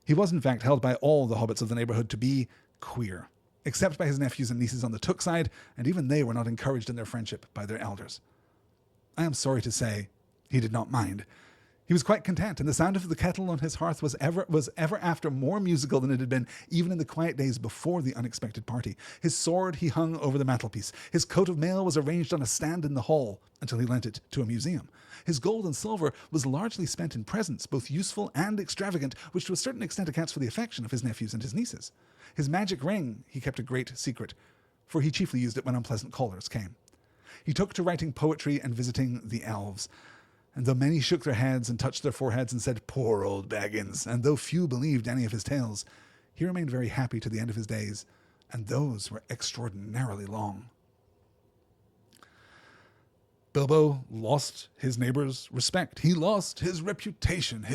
He was in fact held by all the hobbits of the neighbourhood to be queer, except by his nephews and nieces on the Took side, and even they were not encouraged in their friendship by their elders. I am sorry to say he did not mind. He was quite content, and the sound of the kettle on his hearth was ever after more musical than it had been even in the quiet days before the unexpected party. His sword he hung over the mantelpiece. His coat of mail was arranged on a stand in the hall until he lent it to a museum. His gold and silver was largely spent in presents, both useful and extravagant, which to a certain extent accounts for the affection of his nephews and his nieces. His magic ring he kept a great secret, for he chiefly used it when unpleasant callers came. He took to writing poetry and visiting the elves. And though many shook their heads and touched their foreheads and said, "Poor old Baggins," and though few believed any of his tales, he remained very happy to the end of his days, and those were extraordinarily long. Bilbo lost his neighbor's respect. He lost his reputation,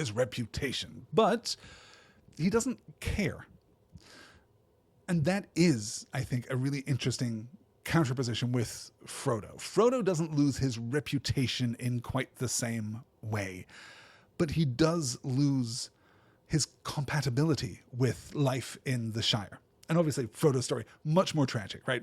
but he doesn't care. And that is, I think, a really interesting counterposition with Frodo. Frodo doesn't lose his reputation in quite the same way, but he does lose his compatibility with life in the Shire. And obviously Frodo's story, much more tragic, right?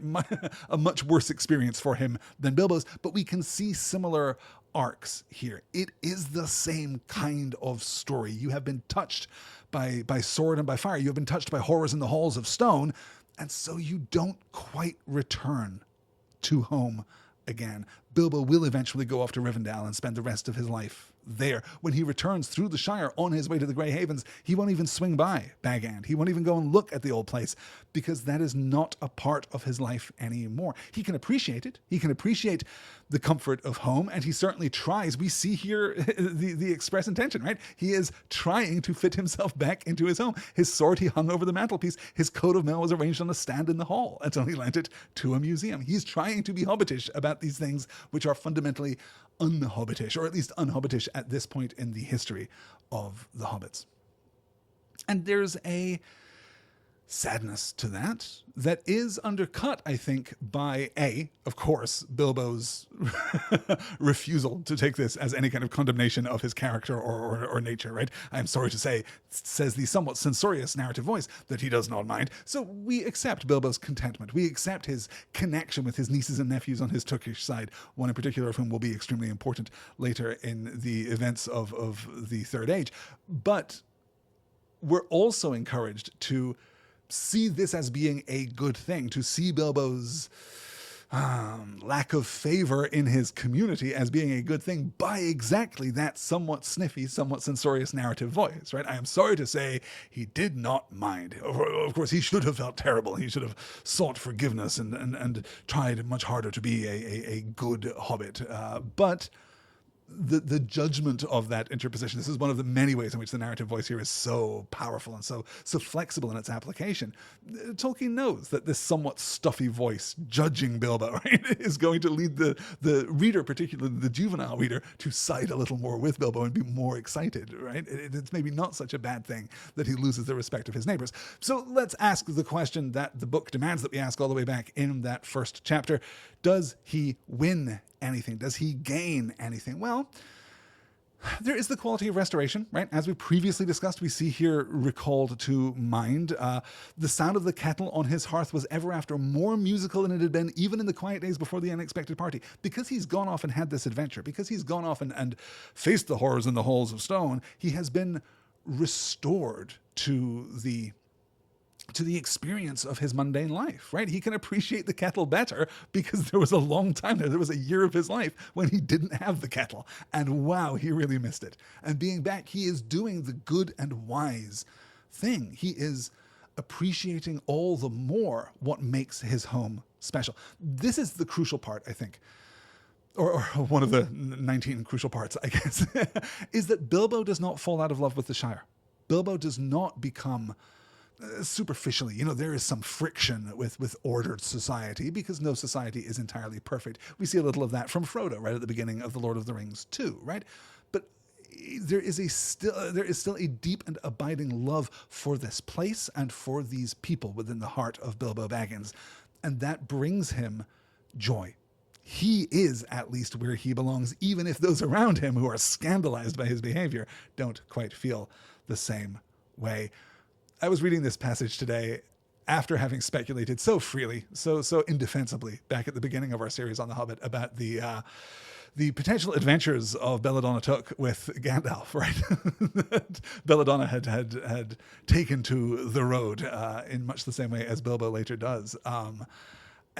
A much worse experience for him than Bilbo's, but we can see similar arcs here. It is the same kind of story. You have been touched by sword and by fire. You have been touched by horrors in the halls of stone, and so you don't quite return to home again. Bilbo will eventually go off to Rivendell and spend the rest of his life there. When he returns through the Shire on his way to the Grey Havens, he won't even swing by Bag End. He won't even go and look at the old place, because that is not a part of his life anymore. He can appreciate it. He can appreciate the comfort of home, and he certainly tries. We see here the express intention, right? He is trying to fit himself back into his home. His sword he hung over the mantelpiece. His coat of mail was arranged on a stand in the hall until he lent it to a museum. He's trying to be hobbitish about these things which are fundamentally unhobbitish, or at least unhobbitish at this point in the history of the hobbits. And there's a sadness to that is undercut, I think, by of course, Bilbo's refusal to take this as any kind of condemnation of his character or nature, right? I am sorry to say, says the somewhat censorious narrative voice, that he does not mind. So we accept Bilbo's contentment. We accept his connection with his nieces and nephews on his Tookish side, one in particular of whom will be extremely important later in the events of the Third Age. But we're also encouraged to see this as being a good thing, to see Bilbo's lack of favor in his community as being a good thing by exactly that somewhat sniffy, somewhat censorious narrative voice, right? I am sorry to say he did not mind. Of course, he should have felt terrible. He should have sought forgiveness and tried much harder to be a good hobbit. But the judgment of that interposition, this is one of the many ways in which the narrative voice here is so powerful and so flexible in its application. Tolkien knows that this somewhat stuffy voice judging Bilbo, right, is going to lead the reader, particularly the juvenile reader, to side a little more with Bilbo and be more excited, right? It's maybe not such a bad thing that he loses the respect of his neighbors. So let's ask the question that the book demands that we ask all the way back in that first chapter. Does he win anything? Does he gain anything? Well, there is the quality of restoration, right? As we previously discussed, we see here recalled to mind. The sound of the kettle on his hearth was ever after more musical than it had been even in the quiet days before the unexpected party. Because he's gone off and had this adventure, because he's gone off and faced the horrors in the halls of stone, he has been restored to the experience of his mundane life, right? He can appreciate the kettle better because there was a long time there was a year of his life when he didn't have the kettle. And wow, he really missed it. And being back, he is doing the good and wise thing. He is appreciating all the more what makes his home special. This is the crucial part, I think. Or one of the 19 crucial parts, I guess, is that Bilbo does not fall out of love with the Shire. Bilbo does not become superficially, there is some friction with ordered society, because no society is entirely perfect. We see a little of that from Frodo right at the beginning of The Lord of the Rings too, right? But there is still a deep and abiding love for this place and for these people within the heart of Bilbo Baggins, and that brings him joy. He is at least where he belongs, even if those around him who are scandalized by his behavior don't quite feel the same way. I was reading this passage today after having speculated so freely, so indefensibly back at the beginning of our series on The Hobbit about the potential adventures of Belladonna Took with Gandalf, right? That Belladonna had taken to the road in much the same way as Bilbo later does.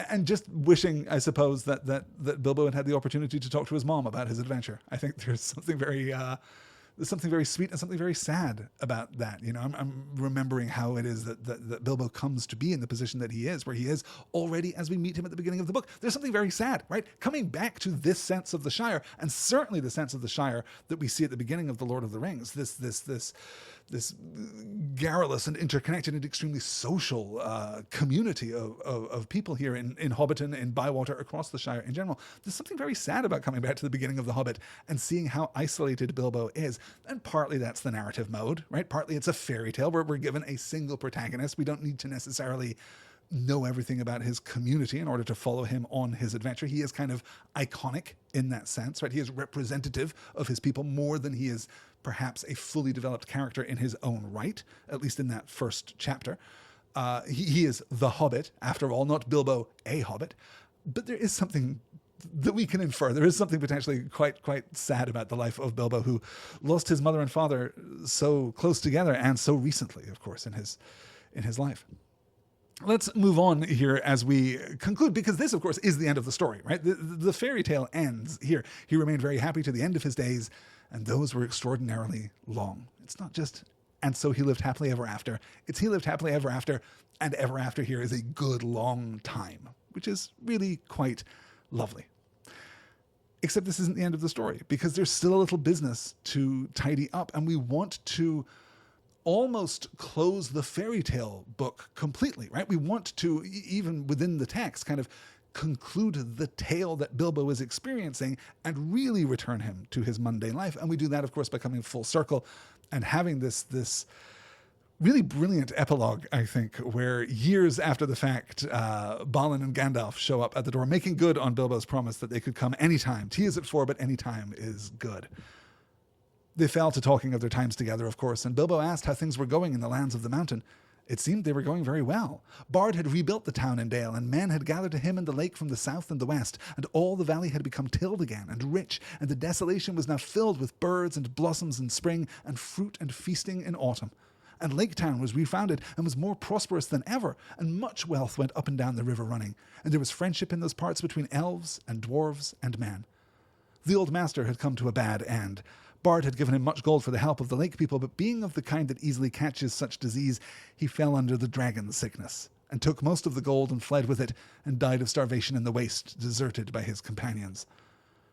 And just wishing, I suppose, that Bilbo had the opportunity to talk to his mom about his adventure. I think there's something very sweet and something very sad about that. I'm remembering how it is that Bilbo comes to be in the position that he is, where he is already as we meet him at the beginning of the book. There's something very sad, right? Coming back to this sense of the Shire, and certainly the sense of the Shire that we see at the beginning of The Lord of the Rings, this garrulous and interconnected and extremely social community of people here in Hobbiton, in Bywater, across the Shire in general. There's something very sad about coming back to the beginning of The Hobbit and seeing how isolated Bilbo is. And partly that's the narrative mode, right? Partly it's a fairy tale where we're given a single protagonist. We don't need to necessarily know everything about his community in order to follow him on his adventure. He is kind of iconic in that sense, right? He is representative of his people more than he is perhaps a fully developed character in his own right, at least in that first chapter. He is the Hobbit, after all, not Bilbo a Hobbit. But there is something that we can infer. There is something potentially quite sad about the life of Bilbo, who lost his mother and father so close together and so recently, of course, in his life. Let's move on here as we conclude, because this, of course, is the end of the story, right? The fairy tale ends here. He remained very happy to the end of his days, and those were extraordinarily long. It's not just, and so he lived happily ever after. It's he lived happily ever after, and ever after here is a good long time, which is really quite lovely. Except this isn't the end of the story, because there's still a little business to tidy up, and we want to almost close the fairy tale book completely, right? We want to, even within the text, kind of conclude the tale that Bilbo is experiencing and really return him to his mundane life. And we do that, of course, by coming full circle and having this really brilliant epilogue, I think, where years after the fact, Balin and Gandalf show up at the door, making good on Bilbo's promise that they could come anytime. Tea is at 4, but any time is good. They fell to talking of their times together, of course, and Bilbo asked how things were going in the lands of the mountain. It seemed they were going very well. Bard had rebuilt the town and dale, and men had gathered to him in the lake from the south and the west, and all the valley had become tilled again and rich, and the desolation was now filled with birds and blossoms in spring, and fruit and feasting in autumn. And Lake Town was refounded and was more prosperous than ever, and much wealth went up and down the river running, and there was friendship in those parts between elves and dwarves and men. The old master had come to a bad end. Bard had given him much gold for the help of the lake people, but being of the kind that easily catches such disease, he fell under the dragon sickness, and took most of the gold and fled with it, and died of starvation in the waste, deserted by his companions.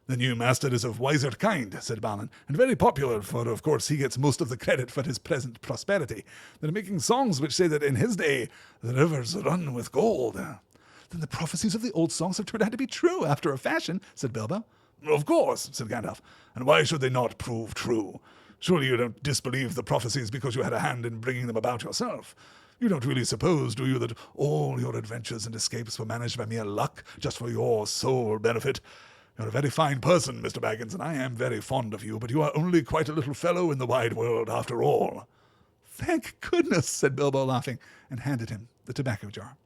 The new master is of wiser kind, said Balin, and very popular, for of course he gets most of the credit for his present prosperity. They're making songs which say that in his day the rivers run with gold. Then the prophecies of the old songs have turned out to be true, after a fashion, said Bilbo. Of course, said Gandalf, and why should they not prove true? Surely you don't disbelieve the prophecies because you had a hand in bringing them about yourself. You don't really suppose, do you, that all your adventures and escapes were managed by mere luck, just for your sole benefit? You're a very fine person, Mr. Baggins, and I am very fond of you, but you are only quite a little fellow in the wide world after all. Thank goodness, said Bilbo, laughing, and handed him the tobacco jar.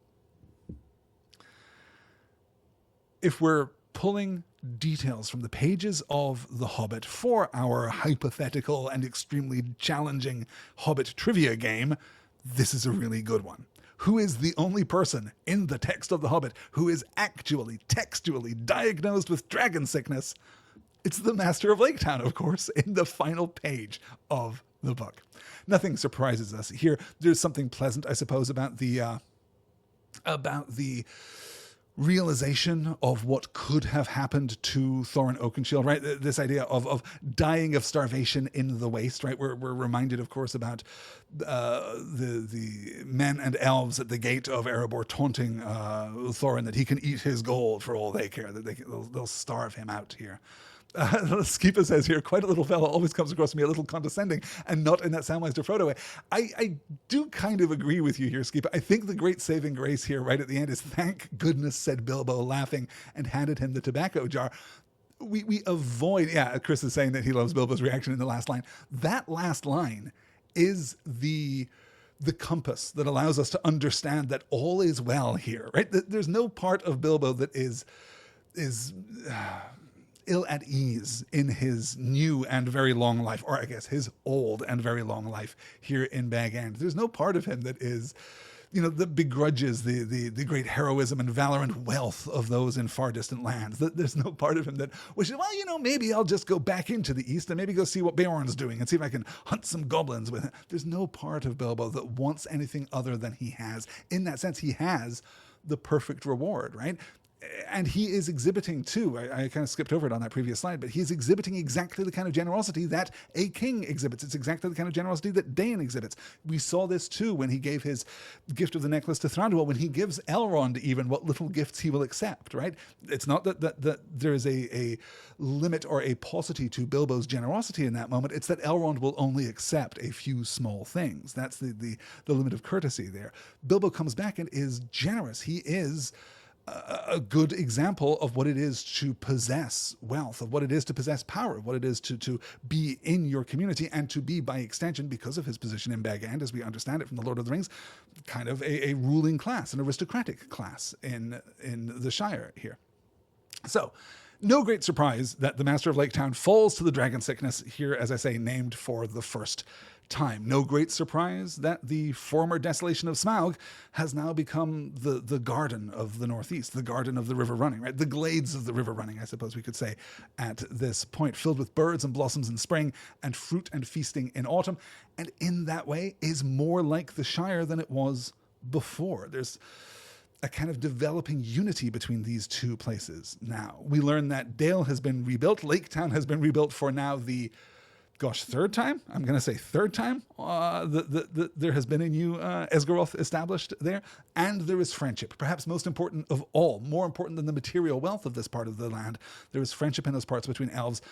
If we're pulling details from the pages of The Hobbit for our hypothetical and extremely challenging Hobbit trivia game, this is a really good one. Who is the only person in the text of The Hobbit who is actually textually diagnosed with dragon sickness? It's the Master of Lake Town, of course, in the final page of the book. Nothing surprises us here. There's something pleasant, I suppose, about the realization of what could have happened to Thorin Oakenshield, right? This idea of dying of starvation in the waste, right? We're reminded, of course, about the men and elves at the gate of Erebor taunting Thorin that he can eat his gold for all they care, that they'll starve him out here. Skeepa says here, quite a little fellow always comes across to me a little condescending and not in that Samwise to Frodo way. I do kind of agree with you here, Skeepa. I think the great saving grace here right at the end is, thank goodness, said Bilbo, laughing, and handed him the tobacco jar. We avoid, Chris is saying that he loves Bilbo's reaction in the last line. That last line is the compass that allows us to understand that all is well here, right? There's no part of Bilbo that is ill at ease in his new and very long life, or I guess his old and very long life here in Bag End. There's no part of him that is, that begrudges the great heroism and valor and wealth of those in far distant lands. There's no part of him that wishes, well, maybe I'll just go back into the east and maybe go see what Beorn's doing and see if I can hunt some goblins with him. There's no part of Bilbo that wants anything other than he has. In that sense, he has the perfect reward, right? And he is exhibiting too, I kind of skipped over it on that previous slide, but he's exhibiting exactly the kind of generosity that a king exhibits. It's exactly the kind of generosity that Dain exhibits. We saw this too when he gave his gift of the necklace to Thranduil, when he gives Elrond even what little gifts he will accept, right? It's not that there is a limit or a paucity to Bilbo's generosity in that moment. It's that Elrond will only accept a few small things. That's the limit of courtesy there. Bilbo comes back and is generous. He is a good example of what it is to possess wealth, of what it is to possess power, of what it is to be in your community, and to be, by extension, because of his position in Bag End, as we understand it from the Lord of the Rings, kind of a ruling class, an aristocratic class in the Shire here. So, no great surprise that the Master of Lake Town falls to the dragon sickness here, as I say, named for the first time. No great surprise that the former desolation of Smaug has now become the garden of the Northeast, the garden of the river running, right? The glades of the river running, I suppose we could say at this point, filled with birds and blossoms in spring and fruit and feasting in autumn, and in that way is more like the Shire than it was before. There's a kind of developing unity between these two places now. We learn that Dale has been rebuilt, Lake Town has been rebuilt for now the third time? I'm going to say third time there has been a new Esgaroth established there. And there is friendship. Perhaps most important of all, more important than the material wealth of this part of the land, there is friendship in those parts between elves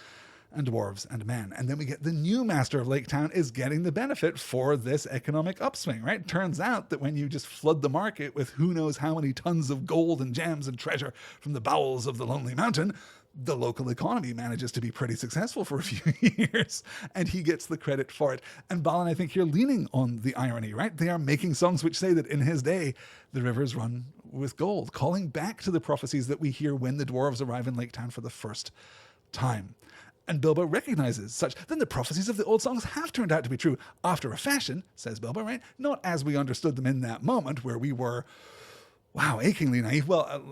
and dwarves and men. And then we get the new Master of Lake Town is getting the benefit for this economic upswing, right? Turns out that when you just flood the market with who knows how many tons of gold and gems and treasure from the bowels of the Lonely Mountain, the local economy manages to be pretty successful for a few years, and he gets the credit for it. And Balin, I think, here leaning on the irony, right? They are making songs which say that in his day, the rivers run with gold, calling back to the prophecies that we hear when the dwarves arrive in Lake Town for the first time. And Bilbo recognizes such. Then the prophecies of the old songs have turned out to be true after a fashion, says Bilbo, right? Not as we understood them in that moment where we were, wow, achingly naive. Well,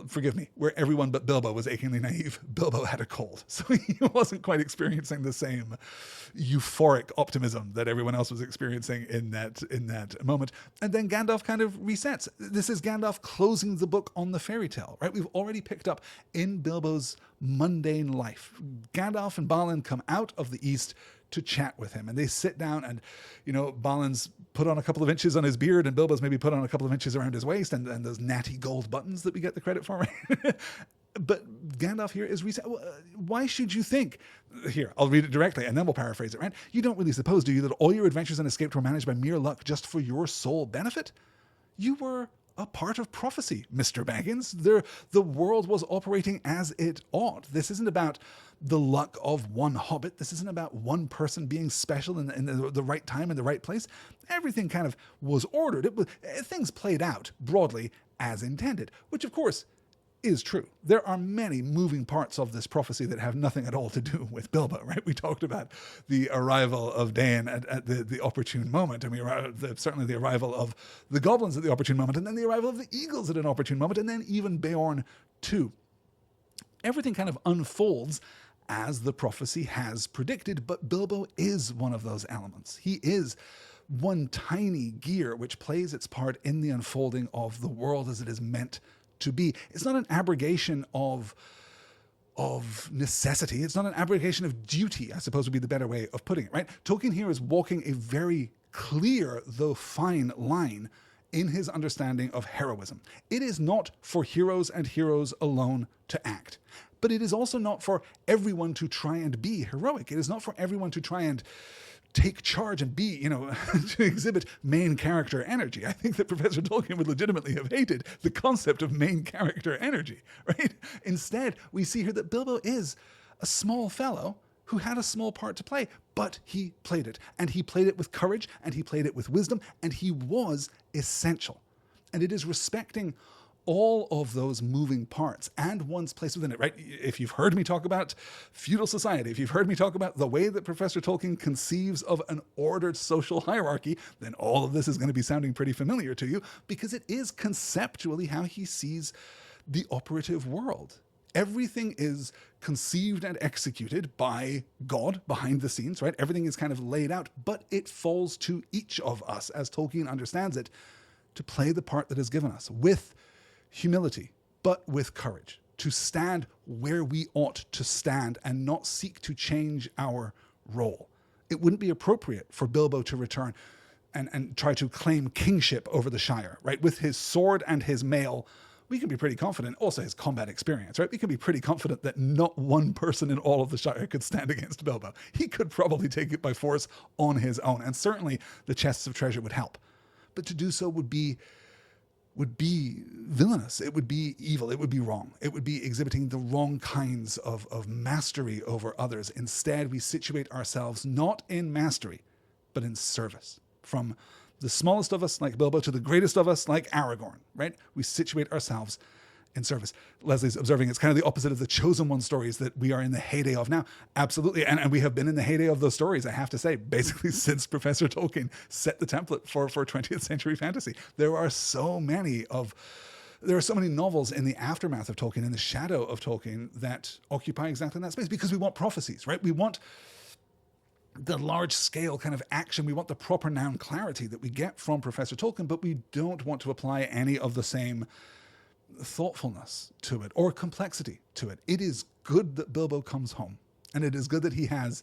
forgive me, where everyone but Bilbo was achingly naive. Bilbo had a cold, so he wasn't quite experiencing the same euphoric optimism that everyone else was experiencing in that moment. And then Gandalf kind of resets. This is Gandalf closing the book on the fairy tale, right? We've already picked up in Bilbo's mundane life. Gandalf and Balin come out of the east to chat with him, and they sit down, and Balin's put on a couple of inches on his beard, and Bilbo's maybe put on a couple of inches around his waist, and those natty gold buttons that we get the credit for, right? But Gandalf here is reset. Why should you think, here, I'll read it directly and then we'll paraphrase it, right? You don't really suppose, do you, that all your adventures and escapes were managed by mere luck just for your sole benefit? You were a part of prophecy, Mr. Baggins. The world was operating as it ought. This isn't about the luck of one hobbit. This isn't about one person being special in the right time and the right place. Everything kind of was ordered. Things played out broadly as intended, which of course is true. There are many moving parts of this prophecy that have nothing at all to do with Bilbo, right? We talked about the arrival of Dain at the opportune moment, and certainly the arrival of the goblins at the opportune moment, and then the arrival of the eagles at an opportune moment, and then even Beorn too. Everything kind of unfolds as the prophecy has predicted, but Bilbo is one of those elements. He is one tiny gear which plays its part in the unfolding of the world as it is meant to be. It's not an abrogation of necessity. It's not an abrogation of duty, I suppose would be the better way of putting it, right? Tolkien here is walking a very clear, though fine, line in his understanding of heroism. It is not for heroes and heroes alone to act, but it is also not for everyone to try and be heroic. It is not for everyone to try and take charge and be, to exhibit main character energy. I think that Professor Tolkien would legitimately have hated the concept of main character energy, right? Instead, we see here that Bilbo is a small fellow who had a small part to play, but he played it. And he played it with courage, and he played it with wisdom, and he was essential. And it is respecting all of those moving parts and one's place within it, right? If you've heard me talk about feudal society, if you've heard me talk about the way that Professor Tolkien conceives of an ordered social hierarchy, then all of this is going to be sounding pretty familiar to you, because it is conceptually how he sees the operative world. Everything is conceived and executed by God behind the scenes, right? Everything is kind of laid out, but it falls to each of us, as Tolkien understands it, to play the part that is given us with humility, but with courage, to stand where we ought to stand and not seek to change our role. It wouldn't be appropriate for Bilbo to return and try to claim kingship over the Shire, right? With his sword and his mail, we can be pretty confident, also his combat experience, right? We can be pretty confident that not one person in all of the Shire could stand against Bilbo. He could probably take it by force on his own, and certainly the chests of treasure would help. But to do so would be villainous. It would be evil. It would be wrong. It would be exhibiting the wrong kinds of mastery over others. Instead, we situate ourselves not in mastery, but in service. From the smallest of us, like Bilbo, to the greatest of us, like Aragorn, right? We situate ourselves in service. Leslie's observing it's kind of the opposite of the Chosen One stories that we are in the heyday of now. Absolutely. And we have been in the heyday of those stories, I have to say, basically since Professor Tolkien set the template for 20th century fantasy. There are so many novels in the aftermath of Tolkien, in the shadow of Tolkien, that occupy exactly that space, because we want prophecies, right? We want the large scale kind of action. We want the proper noun clarity that we get from Professor Tolkien, but we don't want to apply any of the same thoughtfulness to it or complexity to it. It is good that Bilbo comes home, and it is good that he has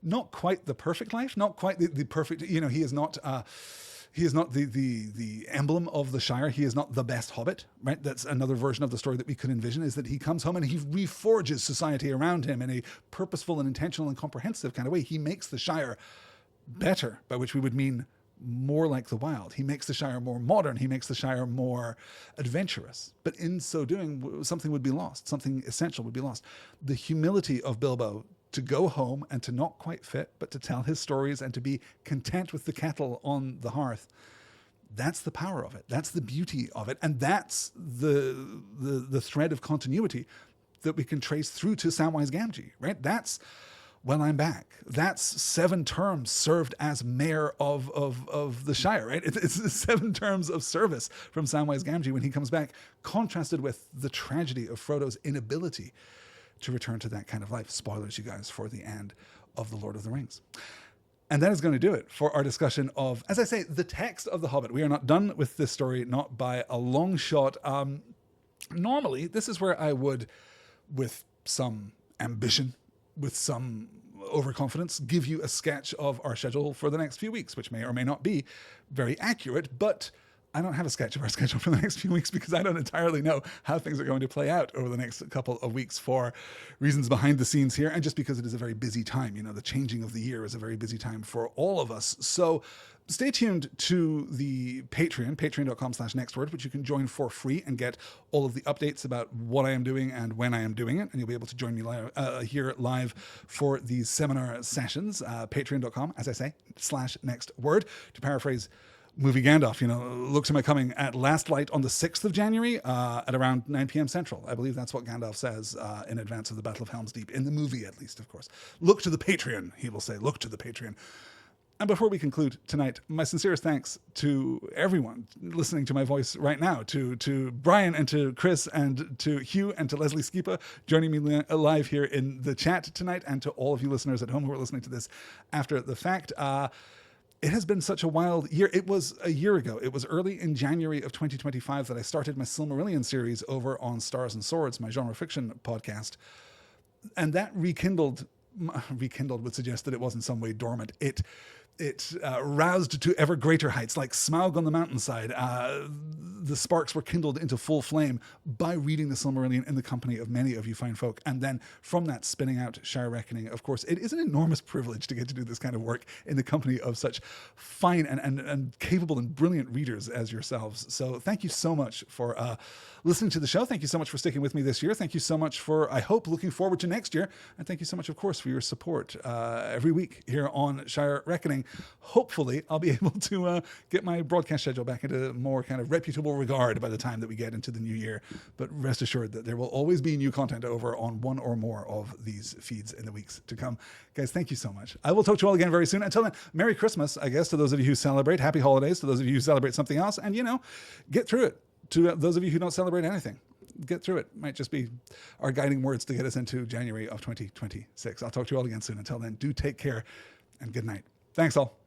not quite the perfect life, not quite the perfect, he is not the emblem of the Shire. He is not the best Hobbit, right? That's another version of the story that we could envision, is that he comes home and he reforges society around him in a purposeful and intentional and comprehensive kind of way. He makes the Shire better, by which we would mean more like the wild. He makes the Shire more modern. He makes the Shire more adventurous. But in so doing, something would be lost. Something essential would be lost. The humility of Bilbo to go home and to not quite fit, but to tell his stories and to be content with the kettle on the hearth. That's the power of it. That's the beauty of it. And that's the thread of continuity that we can trace through to Samwise Gamgee, right? That's Well, I'm back. That's 7 terms served as mayor of the Shire, right? It's 7 terms of service from Samwise Gamgee when he comes back, contrasted with the tragedy of Frodo's inability to return to that kind of life. Spoilers, you guys, for the end of The Lord of the Rings. And that is going to do it for our discussion of, as I say, the text of The Hobbit. We are not done with this story, not by a long shot. Normally, this is where I would, with some ambition, with some overconfidence, give you a sketch of our schedule for the next few weeks, which may or may not be very accurate, but I don't have a sketch of our schedule for the next few weeks because I don't entirely know how things are going to play out over the next couple of weeks for reasons behind the scenes here, and just because it is a very busy time. You know, the changing of the year is a very busy time for all of us. So stay tuned to the Patreon, patreon.com/nextword, which you can join for free and get all of the updates about what I am doing and when I am doing it. And you'll be able to join me here live for these seminar sessions. Patreon.com, as I say, /nextword. To paraphrase Movie Gandalf, looks am I coming at last light on the 6th of January at around 9 p.m. Central. I believe that's what Gandalf says in advance of the Battle of Helm's Deep, in the movie at least, of course. Look to the Patreon, he will say. Look to the Patreon. And before we conclude tonight, my sincerest thanks to everyone listening to my voice right now, to Brian and to Chris and to Hugh and to Leslie Skipa joining me live here in the chat tonight, and to all of you listeners at home who are listening to this after the fact. It has been such a wild year. It was a year ago. It was early in January of 2025 that I started my Silmarillion series over on Stars and Swords, my genre fiction podcast. And that rekindled would suggest that it was in some way dormant. It roused to ever greater heights, like Smaug on the mountainside. The sparks were kindled into full flame by reading the Silmarillion in the company of many of you fine folk. And then from that spinning out Shire Reckoning. Of course, it is an enormous privilege to get to do this kind of work in the company of such fine and capable and brilliant readers as yourselves. So thank you so much for listening to the show. Thank you so much for sticking with me this year. Thank you so much for, I hope, looking forward to next year. And thank you so much, of course, for your support every week here on Shire Reckoning. Hopefully, I'll be able to get my broadcast schedule back into more kind of reputable regard by the time that we get into the new year. But rest assured that there will always be new content over on one or more of these feeds in the weeks to come. Guys, thank you so much. I will talk to you all again very soon. Until then, Merry Christmas, I guess, to those of you who celebrate. Happy holidays to those of you who celebrate something else. And, get through it. To those of you who don't celebrate anything, get through it. Might just be our guiding words to get us into January of 2026. I'll talk to you all again soon. Until then, do take care and good night. Thanks all.